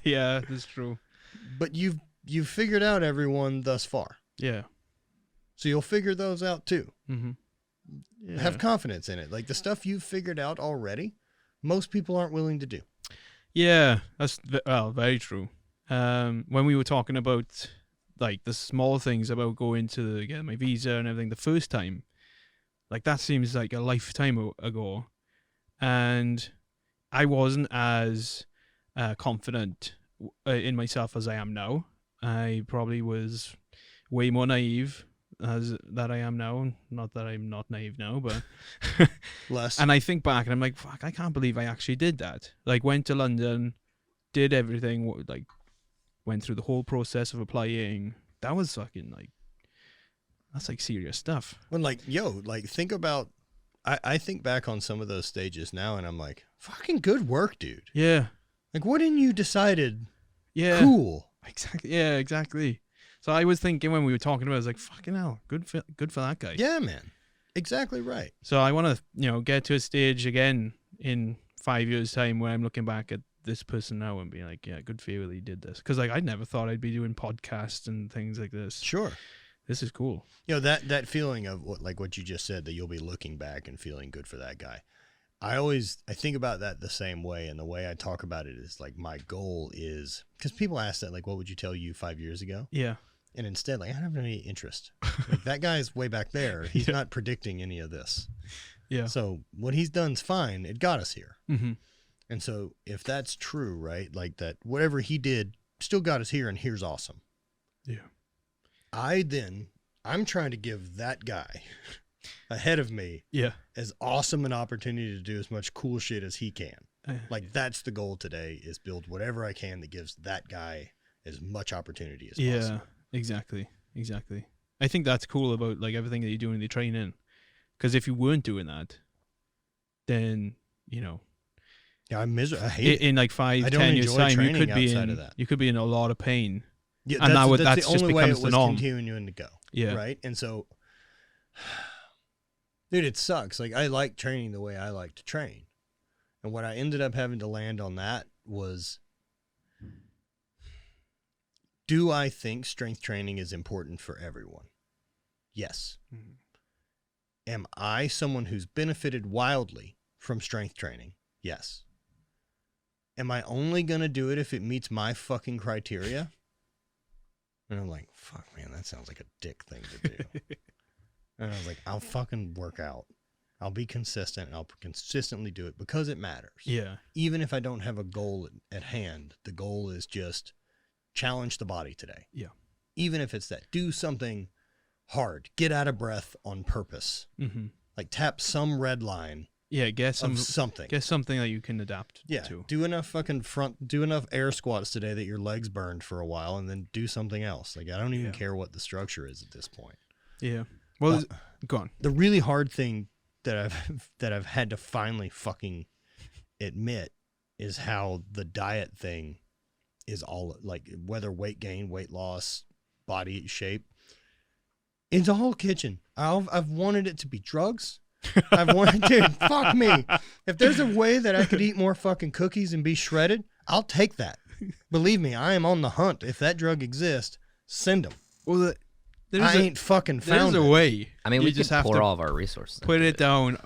S2: Yeah, that's true.
S1: But you've figured out everyone thus far.
S2: Yeah.
S1: So you'll figure those out too.
S2: Mm-hmm. Yeah.
S1: Have confidence in it. The stuff you've figured out already, most people aren't willing to do.
S2: Yeah, that's very true. When we were talking about the small things about going to get my visa and everything the first time, that seems like a lifetime ago, and I wasn't as confident in myself as I am now. I probably was way more naive that I am now. Not that I'm not naive now, but
S1: less.
S2: And I think back and I'm like, fuck, I can't believe I actually did that. Went to London, did everything, went through the whole process of applying. That was fucking that's serious stuff.
S1: When think about, I think back on some of those stages now and I'm like, fucking good work, dude.
S2: Yeah.
S1: Wouldn't you decided?
S2: Yeah.
S1: Cool.
S2: Exactly. Yeah, exactly. So I was thinking when we were talking about it, I was like, fucking hell, good for that guy.
S1: Yeah, man. Exactly right.
S2: So I want to, get to a stage again in 5 years' time where I'm looking back at this person now and being like, yeah, good for you that he did this. Because I never thought I'd be doing podcasts and things like this.
S1: Sure.
S2: This is cool.
S1: That feeling of what you just said, that you'll be looking back and feeling good for that guy. I think about that the same way, and the way I talk about it is my goal is, because people ask that what would you tell you 5 years ago?
S2: Yeah.
S1: And instead I don't have any interest. That guy's way back there. He's not predicting any of this.
S2: Yeah.
S1: So what he's done's fine. It got us here.
S2: Mm-hmm.
S1: And so if that's true, right? That whatever he did still got us here, and here's awesome.
S2: Yeah.
S1: I'm trying to give that guy ahead of me as awesome an opportunity to do as much cool shit as he can. That's the goal today, is build whatever I can that gives that guy as much opportunity as possible.
S2: Yeah, exactly. I think that's cool about everything that you do in the training. Because if you weren't doing that, then,
S1: Yeah, I hate it.
S2: in like 5,
S1: I don't
S2: 10 years
S1: enjoy
S2: time, you
S1: training
S2: could be
S1: outside
S2: in
S1: of that.
S2: you could be in a lot of pain.
S1: Yeah,
S2: and now
S1: that's
S2: that's
S1: the
S2: just
S1: only way
S2: becomes
S1: it
S2: the
S1: was
S2: norm.
S1: continuing to go.
S2: Yeah.
S1: Right. And so, dude, it sucks. Like I like training the way I like to train, and what I ended up having to land on that was, do I think strength training is important for everyone? Yes.
S2: Mhm.
S1: Am I someone who's benefited wildly from strength training? Yes. Am I only going to do it if it meets my fucking criteria? And I'm like, fuck, man, that sounds like a dick thing to do. And I was like, I'll fucking work out. I'll be consistent, and I'll consistently do it because it matters.
S2: Yeah.
S1: Even if I don't have a goal at hand, the goal is just challenge the body today.
S2: Yeah.
S1: Even if it's that, do something hard, get out of breath on purpose.
S2: Mm-hmm.
S1: Like tap some red line
S2: Yeah. Get
S1: something.
S2: something that you can adapt
S1: Yeah,
S2: to.
S1: do enough air squats today that your legs burned for a while, and then do something else. Like I don't even care what the structure is at this point.
S2: Yeah. Well, go on.
S1: The really hard thing that I've had to finally fucking admit is how the diet thing is all like, whether weight gain, weight loss, body shape, it's all kitchen. I've wanted it to be drugs. I've wanted, dude, fuck me. If there's a way that I could eat more fucking cookies and be shredded, I'll take that. Believe me, I am on the hunt. If that drug exists, send them.
S2: Well,
S1: I ain't fucking found
S2: there's a
S1: it.
S2: way.
S3: I mean,
S2: You
S3: we
S2: just
S3: just
S2: have
S3: pour
S2: to
S3: all of our resources.
S2: Put
S3: into
S2: it down.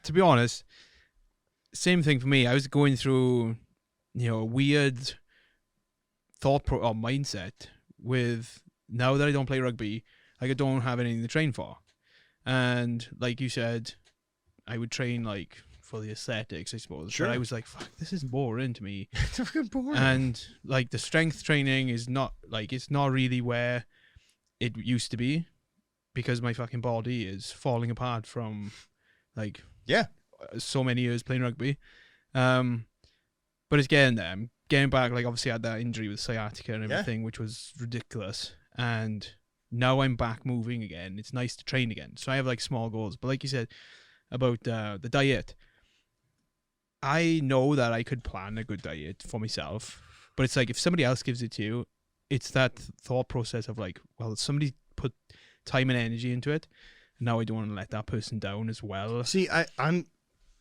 S2: To be honest, same thing for me. I was going through, a weird or mindset with, now that I don't play rugby, like I don't have anything to train for. And like you said, I would train like for the aesthetics, I suppose.
S1: Sure.
S2: But I was like, fuck, this is boring to me.
S1: It's fucking boring.
S2: And like the strength training is not like, it's not really where it used to be, because my fucking body is falling apart from like so many years playing rugby. But it's getting there. I'm getting back. Like obviously I had that injury with sciatica and everything, which was ridiculous. And now I'm back moving again. It's nice to train again. So I have like small goals. But like you said about the diet, I know that I could plan a good diet for myself. But it's like if somebody else gives it to you, it's that thought process of like, well, somebody put time and energy into it, and now I don't want to let that person down as well.
S1: See,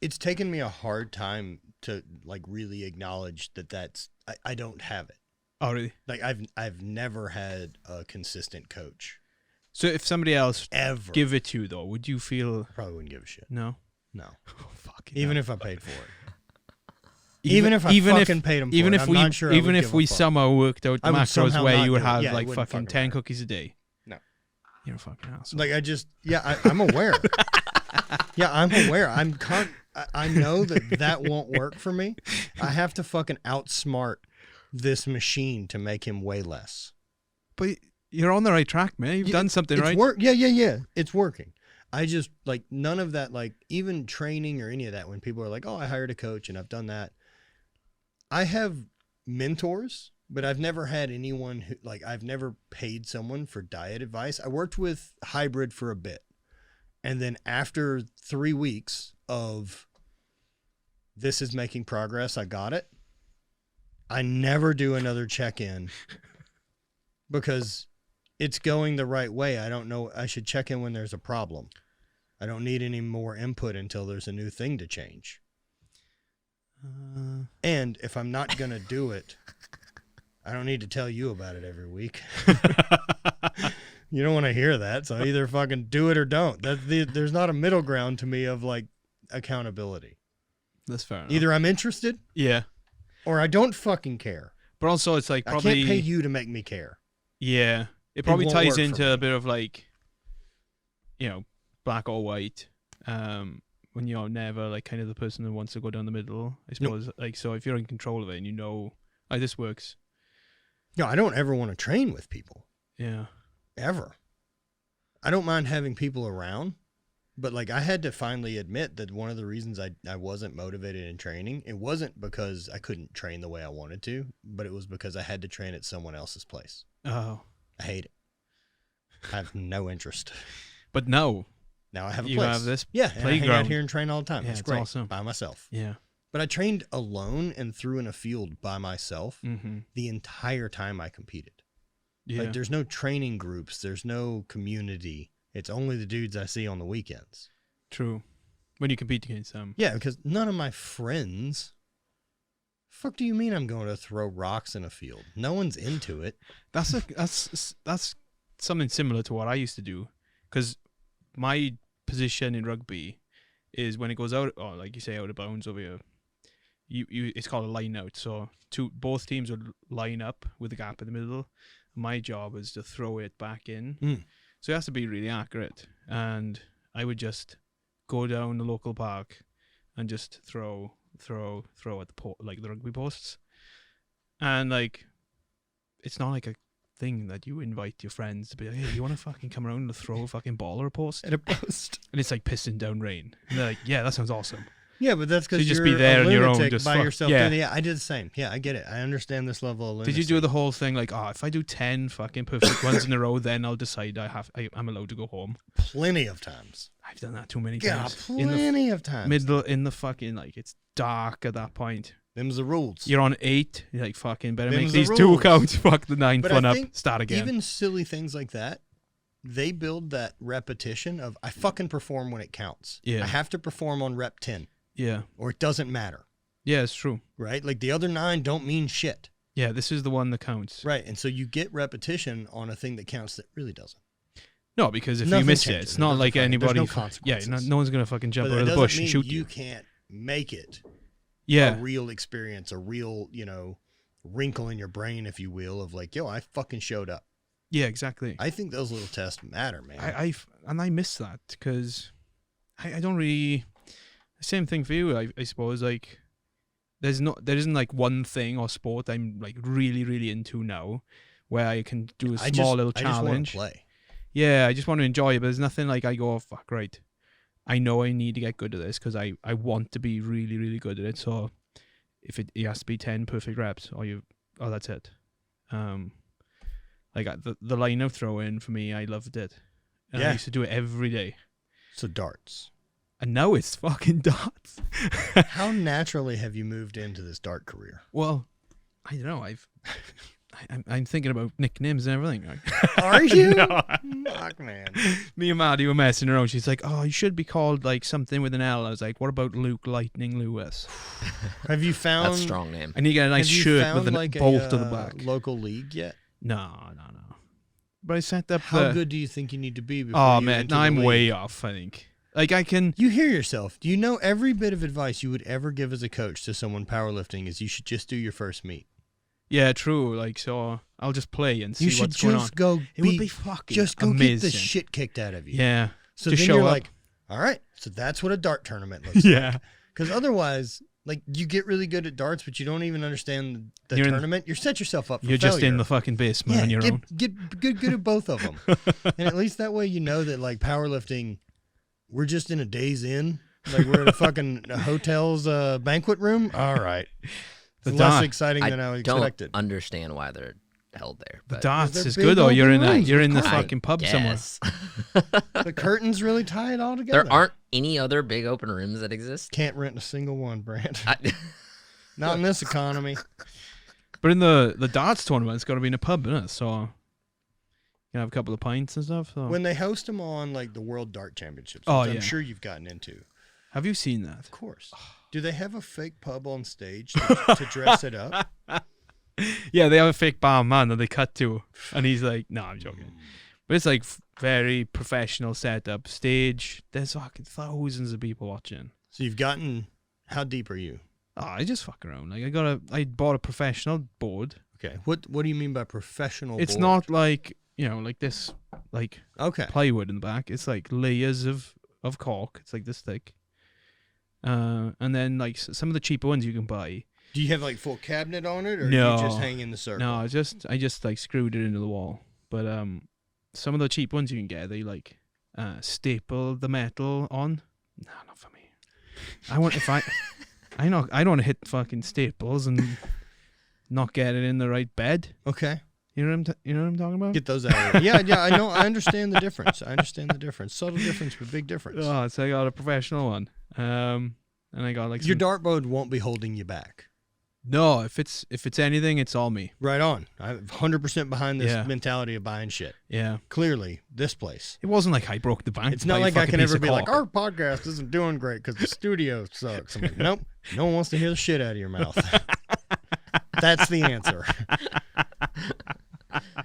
S1: it's taken me a hard time to like really acknowledge that I don't have it.
S2: Oh, really?
S1: Like I've never had a consistent coach.
S2: So if somebody else
S1: Ever.
S2: give it to you though, would you feel
S1: Probably wouldn't give a shit.
S2: no?
S1: No.
S2: Oh, fuck.
S1: Even if I paid for it. Even if I fucking paid them for
S2: even
S1: it,
S2: if
S1: I'm
S2: we
S1: not sure I
S2: even
S1: would
S2: if
S1: give
S2: we
S1: a fuck.
S2: somehow worked out the
S1: I would
S2: macros
S1: somehow
S2: where
S1: not
S2: you would
S1: do it.
S2: have
S1: Yeah, it
S2: like
S1: wouldn't
S2: fucking
S1: fucking
S2: 10
S1: matter.
S2: cookies a day.
S1: No.
S2: You're a fucking asshole.
S1: Like I'm aware. Yeah, I'm aware. I know that won't work for me. I have to fucking outsmart this machine to make him weigh less.
S2: But you're on the right track, man. You've done something
S1: It's
S2: right.
S1: Yeah. It's working. I just like none of that, like even training or any of that. When people are like, "Oh, I hired a coach and I've done that," I have mentors, but I've never had anyone who like I've never paid someone for diet advice. I worked with Hybrid for a bit, and then after 3 weeks of this is making progress, I got it. I never do another check-in because it's going the right way. I don't know. I should check in when there's a problem. I don't need any more input until there's a new thing to change. And if I'm not going to do it, I don't need to tell you about it every week. You don't want to hear that. So either fucking do it or don't. There's not a middle ground to me of like accountability.
S2: That's fair enough.
S1: Either I'm interested
S2: Yeah.
S1: or I don't fucking care.
S2: But also it's like
S1: I
S2: probably
S1: can't pay you to make me care.
S2: Yeah. It probably
S1: won't
S2: ties
S1: work for
S2: into
S1: me.
S2: a bit of like, black or white. When you're never like kind of the person who wants to go down the middle, I suppose. Like, so if you're in control of it and you know, like, this works.
S1: No, I don't ever want to train with people.
S2: Yeah.
S1: Ever. I don't mind having people around, but like I had to finally admit that one of the reasons I wasn't motivated in training, it wasn't because I couldn't train the way I wanted to, but it was because I had to train at someone else's place.
S2: Oh.
S1: I hate it. I have no interest.
S2: But no.
S1: Now I have a
S2: You
S1: place.
S2: have this
S1: and I hang out
S2: playground.
S1: here and train all the time.
S2: Yeah,
S1: it's
S2: it's
S1: great.
S2: awesome.
S1: By myself.
S2: Yeah.
S1: But I trained alone and threw in a field by myself the entire time I competed.
S2: Yeah.
S1: Like, there's no training groups. There's no community. It's only the dudes I see on the weekends.
S2: True. When you compete against them.
S1: Yeah, because none of my friends... Fuck do you mean I'm going to throw rocks in a field? No one's into it.
S2: That's something similar to what I used to do. Because my position in rugby is when it goes out, or like you say, out of bounds over here, it's called a line out. So both teams would line up with a gap in the middle. My job is to throw it back in. So it has to be really accurate. And I would just go down the local park and just throw at the rugby posts. And like, it's not like a thing that you invite your friends to be like, hey, you want to fucking come around and throw a fucking ball or a post?
S1: At a post.
S2: And it's like pissing down rain. And they're like, yeah, that sounds awesome.
S1: Yeah, but that's because
S2: So you just
S1: you're
S2: be there
S1: a
S2: on your own,
S1: lunatic
S2: just
S1: by
S2: fuck-
S1: yourself.
S2: yeah.
S1: Yeah, I did the same. Yeah, I get it. I understand this level of lunacy.
S2: Did you do the whole thing like, oh, if I do 10 fucking perfect ones in a row, then I'll decide I'm allowed to go home?
S1: Plenty of times.
S2: I've done that too many
S1: Yeah,
S2: times.
S1: plenty of times.
S2: In the fucking, like, it's dark at that point.
S1: Them's the rules.
S2: You're on 8. You're like, fucking better
S1: Them's
S2: make
S1: the
S2: these 2
S1: rules.
S2: count. Fuck the 9th
S1: But
S2: one
S1: I
S2: up.
S1: think
S2: Start again.
S1: Even silly things like that, they build that repetition of, I fucking perform when it counts.
S2: Yeah.
S1: I have to perform on rep 10
S2: Yeah.
S1: or it doesn't matter,
S2: Yeah, it's true.
S1: right? Like the other 9 don't mean shit.
S2: Yeah, this is the one that counts.
S1: Right. And so you get repetition on a thing that counts that really doesn't.
S2: No, because if
S1: Nothing
S2: you miss it,
S1: changes.
S2: it's
S1: It
S2: not
S1: doesn't
S2: like
S1: fucking-
S2: anybody.
S1: there's no consequences.
S2: No one's going to fucking jump
S1: But
S2: out
S1: that
S2: of the
S1: doesn't
S2: bush and
S1: mean
S2: shoot
S1: you
S2: you.
S1: can't make it
S2: Yeah.
S1: a real experience, a real, wrinkle in your brain, if you will, of like, yo, I fucking showed up.
S2: Yeah, exactly.
S1: I think those little tests matter, man.
S2: I miss that because I don't really. Same thing for you, I suppose. Like, there isn't like one thing or sport I'm like really, really into now, where I can do a small little
S1: I just want
S2: challenge.
S1: to play.
S2: Yeah, I just want to enjoy it, but there's nothing like I go, oh, fuck, right. I know I need to get good at this because I want to be really, really good at it. So if it has to be 10 perfect reps, that's it. Like the line of throw in for me, I loved it. And
S1: Yeah.
S2: I used to do it every day.
S1: So darts.
S2: And now it's fucking darts.
S1: How naturally have you moved into this dart career?
S2: Well, I don't know. I'm thinking about nicknames and everything.
S1: Are you?
S2: No.
S1: Fuck, man.
S2: Me and Maddie were messing around. She's like, "Oh, you should be called like something with an L." I was like, "What about Luke Lightning Lewis?"
S1: Have you found?
S3: That's a strong name.
S2: I need to get a nice
S1: have you
S2: shirt
S1: found
S2: with a
S1: like
S2: bolt
S1: a
S2: to the back.
S1: local league yet?
S2: No. But I set up
S1: How
S2: the.
S1: good do you think you need to be? Before
S2: Oh
S1: you
S2: man,
S1: enter
S2: now
S1: the
S2: I'm
S1: league?
S2: way off. I think. Like I can.
S1: You hear yourself. Do you know every bit of advice you would ever give as a coach to someone powerlifting is you should just do your first meet.
S2: Yeah, true. Like so, I'll just play and see
S1: You should
S2: what's going on.
S1: just go.
S2: It would be fucking
S1: just go
S2: amazing.
S1: get the shit kicked out of you.
S2: Yeah.
S1: So
S2: Just
S1: then
S2: show
S1: you're
S2: up.
S1: like, all right. So that's what a dart tournament looks like.
S2: Yeah.
S1: Because otherwise, like you get really good at darts, but you don't even understand the
S2: You're in-
S1: tournament. You set yourself up for
S2: You're just in
S1: failure.
S2: the fucking basement
S1: yeah,
S2: on your own.
S1: get good at both of them, and at least that way you know that like powerlifting, we're just in a Days Inn, like we're at a fucking hotel's banquet room. All right,
S2: The
S1: it's less
S2: dart-
S1: exciting than I
S3: don't
S1: expected.
S3: understand why they're held there.
S2: The
S3: But
S2: darts
S1: they're
S2: is
S1: big
S2: good though. You're in
S1: open
S2: a
S1: rooms
S2: you're
S1: with
S2: in the
S1: curtains.
S2: fucking pub somewhere.
S3: yes.
S1: The curtains really tie it all together.
S3: There aren't any other big open rooms that exist.
S1: Can't rent a single one, Brant.
S3: I,
S1: Not in this economy.
S2: But in the darts tournament, it's got to be in a pub, isn't it? So you can have a couple of pints and stuff. So.
S1: When they host them on like the World Dart Championships,
S2: Oh,
S1: which
S2: yeah.
S1: I'm sure you've gotten into.
S2: Have you seen that?
S1: Of course. Do they have a fake pub on stage to dress it up?
S2: Yeah, they have a fake barman that they cut to, and he's like, "No, I'm joking." But it's like very professional setup, stage. There's fucking thousands of people watching.
S1: So you've gotten. How deep are you?
S2: Oh, I just fuck around. Like I bought a professional board.
S1: Okay. What do you mean by professional?
S2: It's
S1: board?
S2: not like like this, like
S1: Okay.
S2: plywood in the back. It's like layers of cork. It's like this thick. And then like some of the cheaper ones you can buy.
S1: Do you have like full cabinet on it, or
S2: No.
S1: do you just hang in the circle?
S2: No, I just like screwed it into the wall. But some of the cheap ones you can get, they like staple the metal on. No, not for me. I don't want to hit fucking staples and not get it in the right bed.
S1: Okay.
S2: You know what I'm talking about?
S1: Get those out of there. Yeah, I know. I understand the difference. Subtle difference, but big difference.
S2: Oh, so I got a professional one. and I got like
S1: Your dartboard won't be holding you back.
S2: No, if it's anything, it's all me.
S1: Right on. I'm 100% behind this
S2: Yeah.
S1: mentality of buying shit.
S2: Yeah.
S1: Clearly, this place.
S2: It wasn't like I broke the bank.
S1: It's
S2: to
S1: not
S2: buy a
S1: like I
S2: fucking
S1: can
S2: piece
S1: ever
S2: of
S1: be like,
S2: cork.
S1: our podcast isn't doing great because the studio sucks. I'm like, nope. No one wants to hear the shit out of your mouth. That's the answer.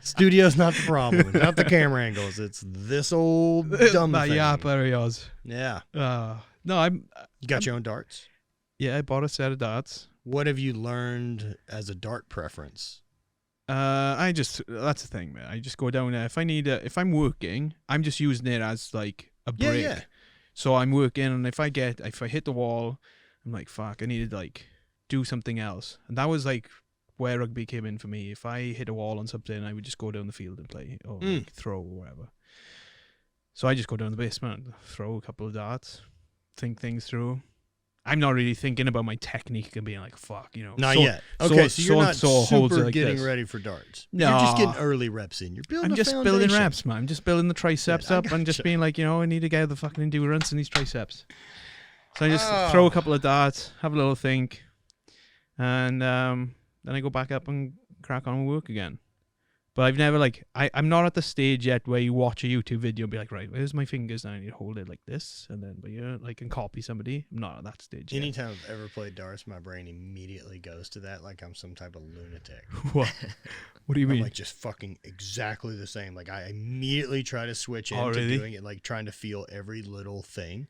S1: Studio's not the problem. It's not the camera angles. It's this old dumb thing.
S2: Yeah, there he was.
S1: Yeah.
S2: No, I'm.
S1: You got your own darts?
S2: Yeah, I bought a set of darts.
S1: What have you learned as a dart preference?
S2: That's the thing, man. I just go down there. If I'm working, I'm just using it as like a break.
S1: Yeah.
S2: So I'm working, and if I hit the wall, I'm like, fuck, I need to like do something else. And that was like where rugby came in for me. If I hit a wall on something, I would just go down the field and play or like, throw or whatever. So I just go down the basement, throw a couple of darts, think things through. I'm not really thinking about my technique and being like, fuck, you know.
S1: Not yet. Okay, so you're not
S2: holds it
S1: super
S2: like
S1: getting
S2: this.
S1: ready for darts.
S2: No.
S1: You're just getting early reps in. You're building
S2: I'm
S1: a
S2: just
S1: foundation.
S2: building reps, man. I'm just building the triceps
S1: I
S2: up and just
S1: gotcha.
S2: being like, you know, I need to get the fucking endurance in these triceps. So I just throw a couple of darts, have a little think, and then I go back up and crack on with work again. But I've never I'm not at the stage yet where you watch a YouTube video and be like, right, where's my fingers now? I need to hold it like this, and then and copy somebody. I'm not at that stage yet.
S1: Anytime I've ever played darts, my brain immediately goes to that like I'm some type of lunatic.
S2: What? What do you
S1: I'm
S2: mean?
S1: like just fucking exactly the same. Like I immediately try to switch into
S2: really?
S1: doing it, like trying to feel every little thing.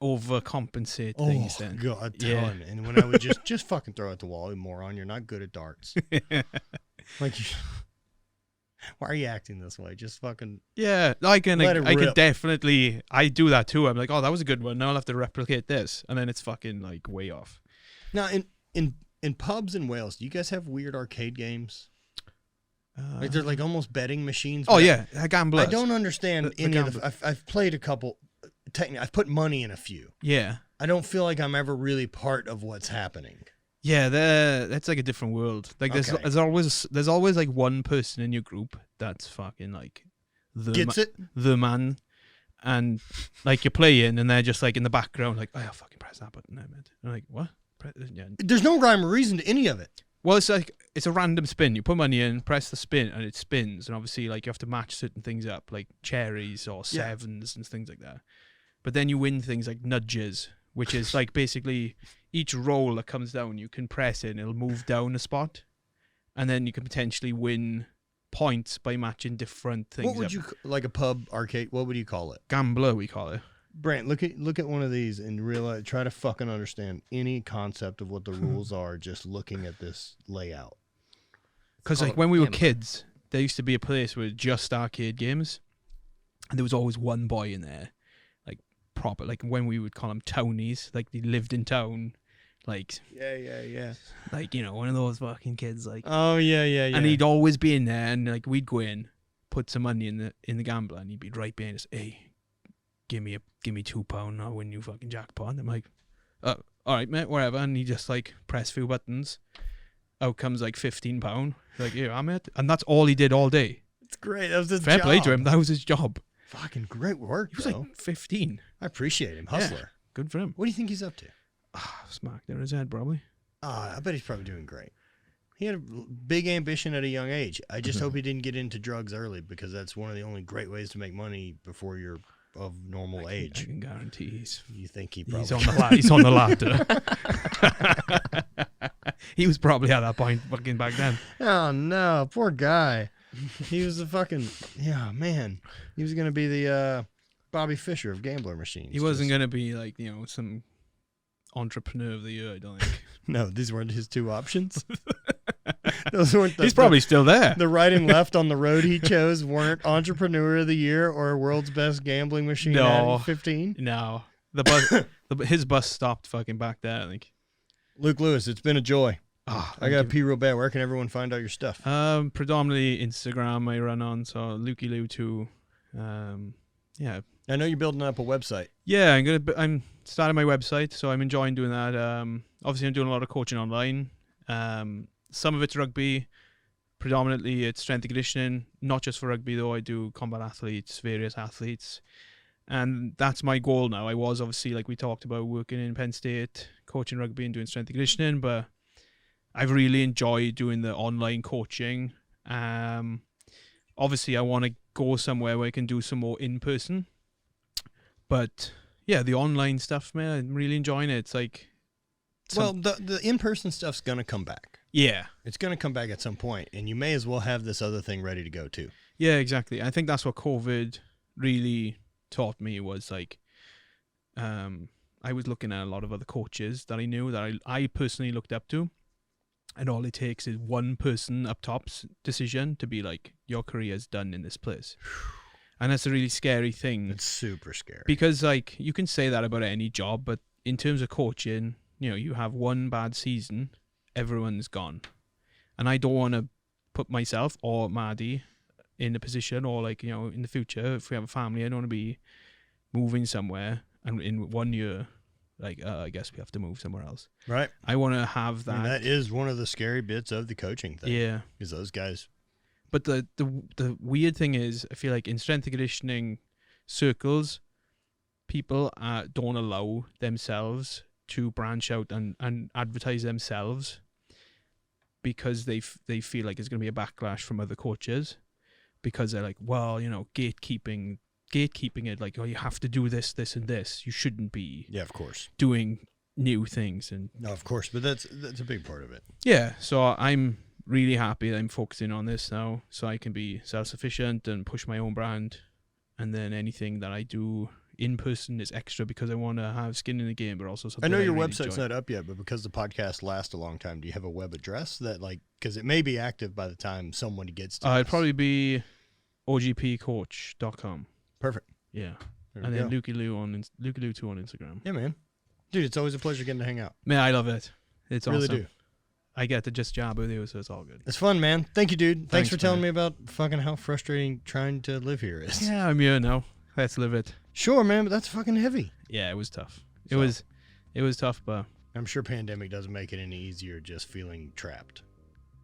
S2: Overcompensate things then.
S1: God, a ton.
S2: Yeah.
S1: And when I would just fucking throw it at the wall, you moron, you're not good at darts. Like, why are you acting this way? Just fucking.
S2: Yeah, I can
S1: Let it rip.
S2: definitely. I do that too. I'm like, oh, that was a good one. Now I'll have to replicate this, and then it's fucking like way off.
S1: Now in pubs in Wales, do you guys have weird arcade games? Like they're like almost betting machines.
S2: Oh
S1: but
S2: yeah, gamblers.
S1: I don't understand
S2: The
S1: any of the.
S2: gamblers.
S1: I've played a couple. Technically, I've put money in a few.
S2: Yeah,
S1: I don't feel like I'm ever really part of what's happening.
S2: yeah. That's like a different world. Like
S1: Okay.
S2: there's always like one person in your group that's fucking like
S1: Gets it?
S2: the man, and like you're playing, and they're just like in the background, like, oh, I'll fucking press that button, man. I'm like, what? Yeah.
S1: There's no rhyme or reason to any of it.
S2: Well, it's like it's a random spin. You put money in, press the spin, and it spins. And obviously, like you have to match certain things up, like cherries or sevens and things like that. But then you win things like nudges, which is like basically each roll that comes down, you can press it and it'll move down a spot, and then you can potentially win points by matching different things.
S1: What would
S2: up.
S1: you like a pub arcade? What would you call it?
S2: Gambler, we call it.
S1: Brant, look at one of these and realize. Try to fucking understand any concept of what the rules are. Just looking at this layout.
S2: Because like
S3: called
S2: when we were
S3: gambler.
S2: kids, there used to be a place with just arcade games, and there was always one boy in there, like proper, like when we would call them townies, like they lived in town, like
S1: Yeah.
S2: like you know, one of those fucking kids, like.
S1: Oh yeah.
S2: And he'd always be in there, and like we'd go in, put some money in the gambler, and he'd be right behind us. Hey, give me £2, I'll win you fucking jackpot. And I'm like, all right, mate, whatever. And he just like press a few buttons. Out comes like £15. Like, here, I'm it. And that's all he did all day.
S1: It's great. That was his
S2: Fair
S1: job.
S2: play to him. That was his job.
S1: Fucking great work,
S2: He was
S1: bro.
S2: like 15.
S1: I appreciate him, hustler.
S2: Good for him.
S1: What do you think he's up to?
S2: Smack there in his head, probably.
S1: I bet he's probably doing great. He had a big ambition at a young age. I just hope he didn't get into drugs early, because that's one of the only great ways to make money before you're of normal
S2: I
S1: age.
S2: can guarantee
S1: You think he probably
S2: he's on the ladder. He was probably at that point fucking back then.
S1: Oh no, poor guy. He was man. He was gonna be the Bobby Fischer of gambler machines.
S2: He wasn't going to be like, you know, some entrepreneur of the year, I don't think.
S1: No, these weren't his two options. Those weren't
S2: He's probably still there.
S1: the right and left on the road he chose weren't entrepreneur of the year or world's best gambling machine
S2: No.
S1: at 15.
S2: No. The bus, his bus stopped fucking back there, I think.
S1: Luke Lewis, it's been a joy.
S2: Oh,
S1: I got to pee real bad. Where can everyone find out your stuff?
S2: Predominantly Instagram I run on, so Lukey Lou too. Yeah.
S1: I know you're building up a website.
S2: Yeah, I'm starting my website, so I'm enjoying doing that. Obviously I'm doing a lot of coaching online. Some of it's rugby, predominantly it's strength and conditioning, not just for rugby though. I do combat athletes, various athletes. And that's my goal now. I was obviously, like we talked about, working in Penn State, coaching rugby and doing strength and conditioning, but I've really enjoyed doing the online coaching. Obviously, I want to go somewhere where I can do some more in person. But yeah, the online stuff, man, I'm really enjoying it. It's like,
S1: well, the in-person stuff's gonna come back.
S2: Yeah,
S1: it's gonna come back at some point, and you may as well have this other thing ready to go too.
S2: Yeah, exactly. I think that's what COVID really taught me was like, I was looking at a lot of other coaches that I knew that I personally looked up to, and all it takes is one person up top's decision to be like, your career's done in this place. And that's a really scary thing.
S1: It's super scary.
S2: Because like you can say that about any job, but in terms of coaching, you know, you have one bad season, everyone's gone. And I don't want to put myself or Maddie in a position, or like, you know, in the future, if we have a family, I don't want to be moving somewhere and in 1 year, like, I guess we have to move somewhere else.
S1: Right.
S2: I want to have that.
S1: I mean, that is one of the scary bits of the coaching thing.
S2: Yeah.
S1: Is those guys.
S2: But the weird thing is, I feel like in strength and conditioning circles, people don't allow themselves to branch out and advertise themselves because they feel like there's going to be a backlash from other coaches, because they're like, well, you know, gatekeeping it, like, oh, you have to do this, this, and this. You shouldn't be.
S1: Yeah, of course.
S2: Doing new things. And
S1: no, of course, but that's a big part of it.
S2: Yeah, so I'm really happy that I'm focusing on this now, so I can be self-sufficient and push my own brand, and then anything that I do in person is extra because I want to have skin in the game, but also something
S1: I know your
S2: really
S1: website's
S2: enjoy.
S1: not up yet, but because the podcast lasts a long time, do you have a web address that, like, because it may be active by the time someone gets to
S2: It'd probably be ogpcoach.com.
S1: Perfect.
S2: Yeah.
S1: There
S2: And
S1: we
S2: then
S1: go.
S2: Lukey2 on Instagram.
S1: Yeah, man. Dude, it's always a pleasure getting to hang out.
S2: Man, I love it. It's
S1: Really
S2: awesome.
S1: do.
S2: I get to just jab with you, so it's all good.
S1: It's fun, man. Thank you, dude. Thanks for telling
S2: man.
S1: me about fucking how frustrating trying to live here is.
S2: Yeah, I'm here now. Let's live it.
S1: Sure, man, but that's fucking heavy.
S2: Yeah, it was tough.
S1: So-
S2: It was tough, but
S1: I'm sure pandemic doesn't make it any easier just feeling trapped.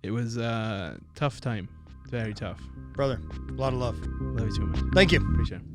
S2: it was a tough time. Very tough.
S1: Brother, a lot of love.
S2: Love you too, man.
S1: Thank you.
S2: Appreciate it.